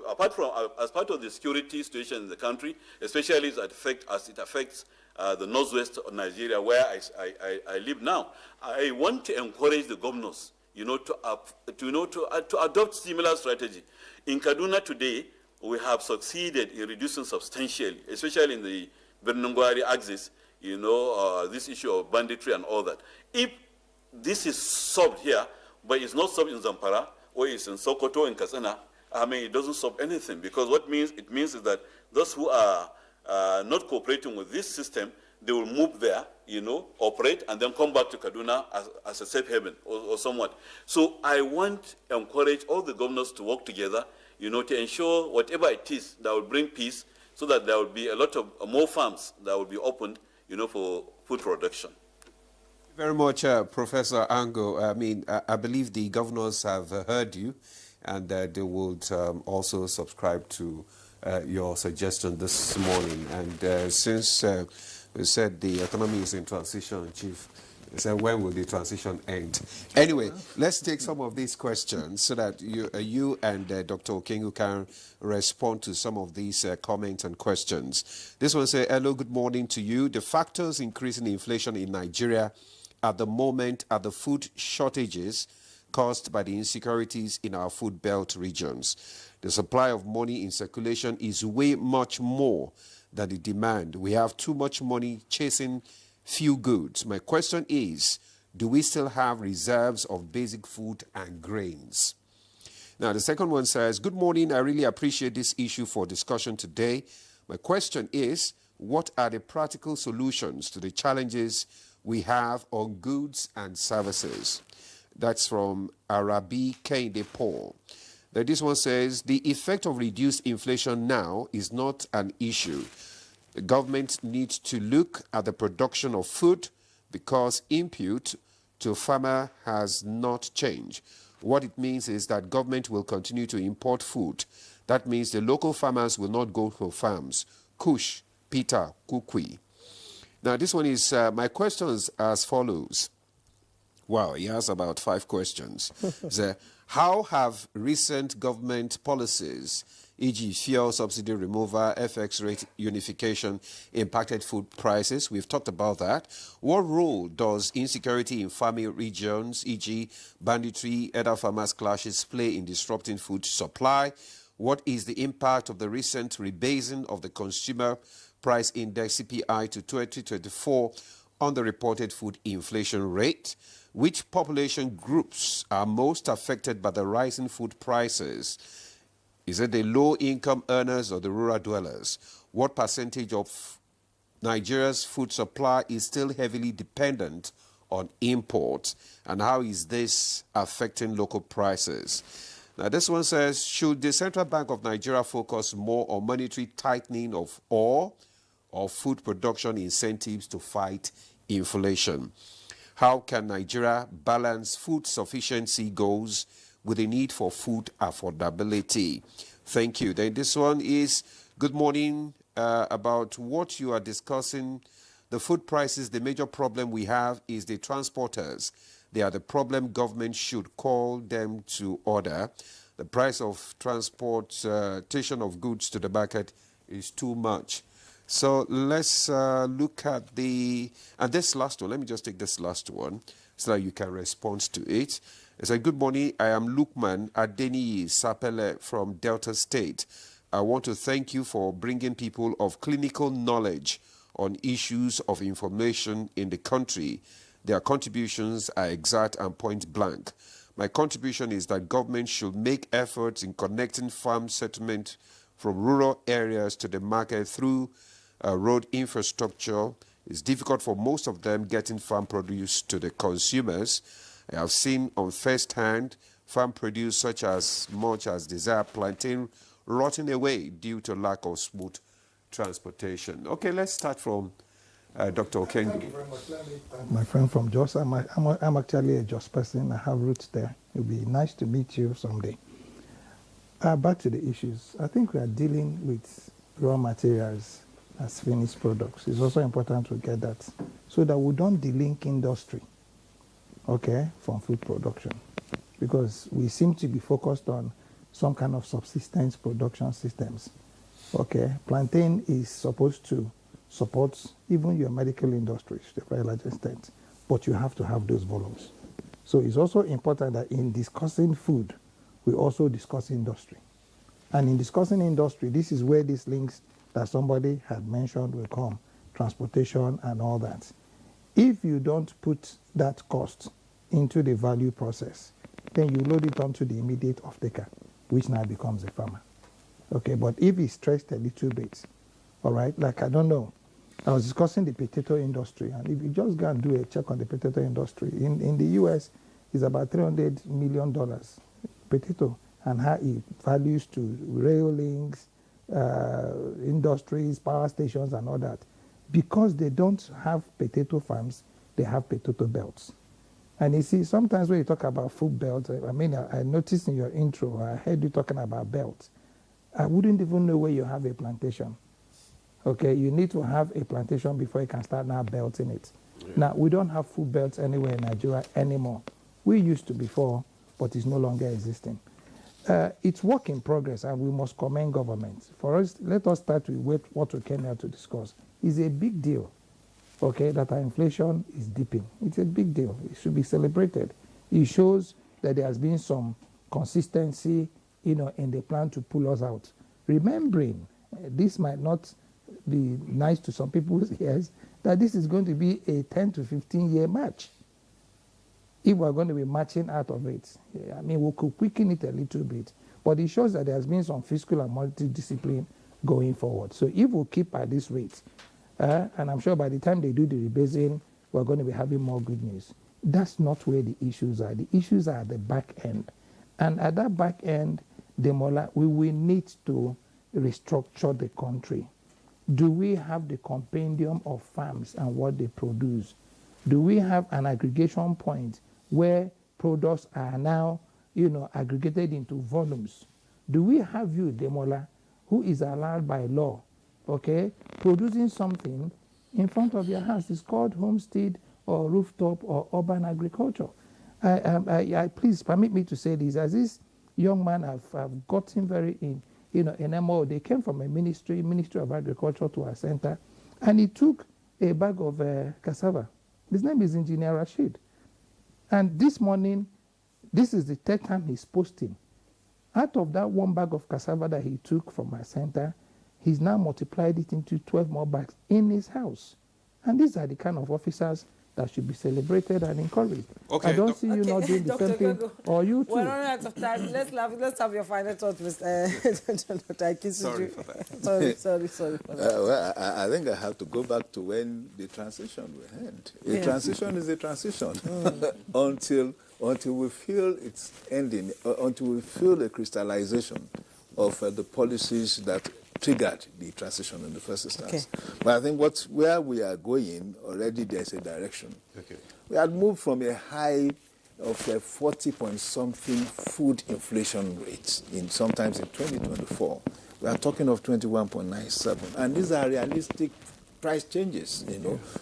Apart from, as part of the security situation in the country, especially as it affects the northwest of Nigeria, where I live now, I want to encourage the governors, to adopt similar strategy. In Kaduna today, we have succeeded in reducing substantially, especially in the Bernungwari axis, this issue of banditry and all that. If this is solved here, but it's not solved in Zamfara, or it's in Sokoto, in Katsina, it doesn't solve anything, because what it means is that those who are not cooperating with this system, they will move there, operate, and then come back to Kaduna as a safe haven or somewhat. So I want to encourage all the governors to work together, to ensure whatever it is that will bring peace, so that there will be a lot of more farms that will be opened, for food production. Very much, Professor Ango. I believe the governors have heard you, and they would also subscribe to your suggestion this morning. And since we said the economy is in transition, Chief, So when will the transition end? Anyway, let's take some of these questions so that you and Dr. Okengu can respond to some of these comments and questions. This one says, hello, good morning to you. The factors increasing inflation in Nigeria at the moment are the food shortages caused by the insecurities in our food belt regions. The supply of money in circulation is way much more than the demand. We have too much money chasing few goods. My question is, do we still have reserves of basic food and grains? Now, the second one says, good morning. I really appreciate this issue for discussion today. My question is, what are the practical solutions to the challenges we have on goods and services? That's from Arabi Kende Paul. Then this one says, the effect of reduced inflation now is not an issue. The government needs to look at the production of food because input to farmer has not changed. What it means is that government will continue to import food. That means the local farmers will not go to farms. Kush, Peter, Kukui. Now this one is, my questions as follows. Wow, he has about 5 questions. So, how have recent government policies, e.g. fuel subsidy removal, FX rate unification, impacted food prices? We've talked about that. What role does insecurity in farming regions, e.g. banditry, other farmers' clashes, play in disrupting food supply? What is the impact of the recent rebasing of the consumer price index CPI to 2024 on the reported food inflation rate? Which population groups are most affected by the rising food prices? Is it the low-income earners or the rural dwellers? What percentage of Nigeria's food supply is still heavily dependent on imports? And how is this affecting local prices? Now, this one says, should the Central Bank of Nigeria focus more on monetary tightening of ore or food production incentives to fight inflation? How can Nigeria balance food sufficiency goals with the need for food affordability? Thank you. Then this one is, good morning, about what you are discussing. The food prices, the major problem we have is the transporters. They are the problem. Government should call them to order. The price of transportation of goods to the market is too much. So let's look at this last one. Let me just take this last one so that you can respond to it. It said, good morning. I am Lukman Adeni Sapele from Delta State. I want to thank you for bringing people of clinical knowledge on issues of information in the country. Their contributions are exact and point blank. My contribution is that government should make efforts in connecting farm settlement from rural areas to the market through road infrastructure. It's difficult for most of them getting farm produce to the consumers. I have seen on first hand farm produce such as much as desired plantain rotting away due to lack of smooth transportation. Okay, let's start from Dr. Okengu. Thank you very much. Let me thank my friend from Jos. I'm actually a Jos person. I have roots there. It would be nice to meet you someday. Back to the issues. I think we are dealing with raw materials as finished products. It's also important to get that so that we don't delink industry, okay, from food production. Because we seem to be focused on some kind of subsistence production systems. Okay, plantain is supposed to support even your medical industries to a very large extent, but you have to have those volumes. So it's also important that in discussing food, we also discuss industry. And in discussing industry, this is where these links that somebody had mentioned will come, transportation and all that. If you don't put that cost into the value process, then you load it onto the immediate off-taker, which now becomes a farmer. Okay, but if it's stretched a little bit, all right, like I don't know, I was discussing the potato industry, and if you just go and do a check on the potato industry, in the US, it's about $300 million potato, and how it values to rail links, industries, power stations, and all that. Because they don't have potato farms, they have potato belts. And you see, sometimes when you talk about food belts, I mean, I noticed in your intro, I heard you talking about belts. I wouldn't even know where you have a plantation. Okay, you need to have a plantation before you can start now belting it. Now, we don't have food belts anywhere in Nigeria anymore. We used to before, but it's no longer existing. It's work in progress, and we must commend government. For us, let us start with what we came here to discuss. It's a big deal, okay, that our inflation is dipping. It's a big deal. It should be celebrated. It shows that there has been some consistency, in the plan to pull us out. Remembering, this might not be nice to some people's ears, that this is going to be a 10 to 15-year march. If we're going to be marching out of it, I mean, we could quicken it a little bit, but it shows that there has been some fiscal and monetary discipline going forward. So if we keep at this rate, and I'm sure by the time they do the rebasing, we're going to be having more good news. That's not where the issues are. The issues are at the back end. And at that back end, Demola, we will need to restructure the country. Do we have the compendium of farms and what they produce? Do we have an aggregation point where products are now, aggregated into volumes? Do we have you, Demola, who is allowed by law, okay, producing something in front of your house? It's called homestead or rooftop or urban agriculture. Please permit me to say this. As this young man have gotten very in MO, they came from a Ministry of Agriculture to our center, and he took a bag of cassava. His name is Engineer Rashid. And this morning, this is the third time he's posting. Out of that one bag of cassava that he took from our center, he's now multiplied it into 12 more bags in his house. And these are the kind of officers that should be celebrated and encouraged. Okay, I don't see you not doing the same thing, or you too. We're running out of time. Let's have your final thought, Mr. Dr. Akisu. Sorry for that. sorry for that. Well, I think I have to go back to when the transition will end. A transition is a transition until we feel it's ending, until we feel a crystallization of the policies that triggered the transition in the first instance. Okay. But I think where we are going, already there's a direction. Okay. We had moved from a high of a 40-point-something food inflation rate sometimes in 2024. We are talking of 21.97. And these are realistic price changes,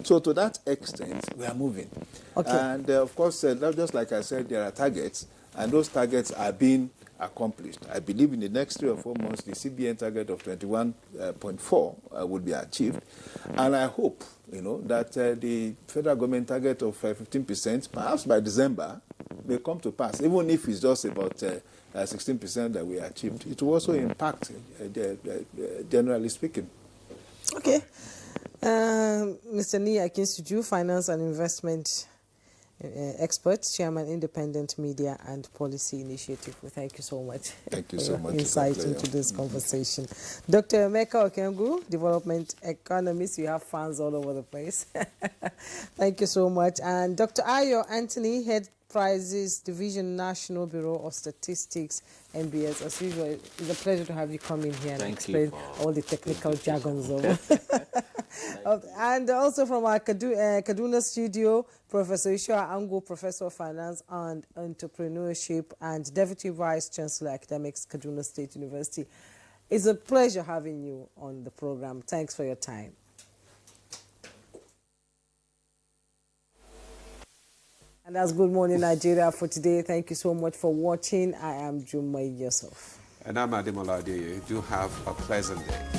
So to that extent, we are moving. Okay. And of course, just like I said, there are targets, and those targets are being accomplished. I believe in the next 3 or 4 months, the CBN target of 21.4 will be achieved. And I hope, that the federal government target of 15%, perhaps by December, may come to pass, even if it's just about 16% that we achieved. It will also impact, generally speaking. Okay. Mr. Ni Akinsuju, Finance and Investment expert, Chairman, Independent Media and Policy Initiative. Well, thank you so much. Thank you so much. Insight into this conversation. Dr. Emeka Okengu, Development Economist. You have fans all over the place. Thank you so much. And Dr. Ayo Anthony, Head Prizes Division, National Bureau of Statistics, NBS. As usual, it's a pleasure to have you come in here and explain all the technical jargons of and also from our Kaduna studio, Professor Ishua Ango, Professor of Finance and Entrepreneurship and Deputy Vice Chancellor Academics, Kaduna State University. It's a pleasure having you on the program. Thanks for your time. And that's Good Morning Nigeria for today. Thank you so much for watching. I am Jumai Yusuf. And I'm Ademola Adeye. Do have a pleasant day.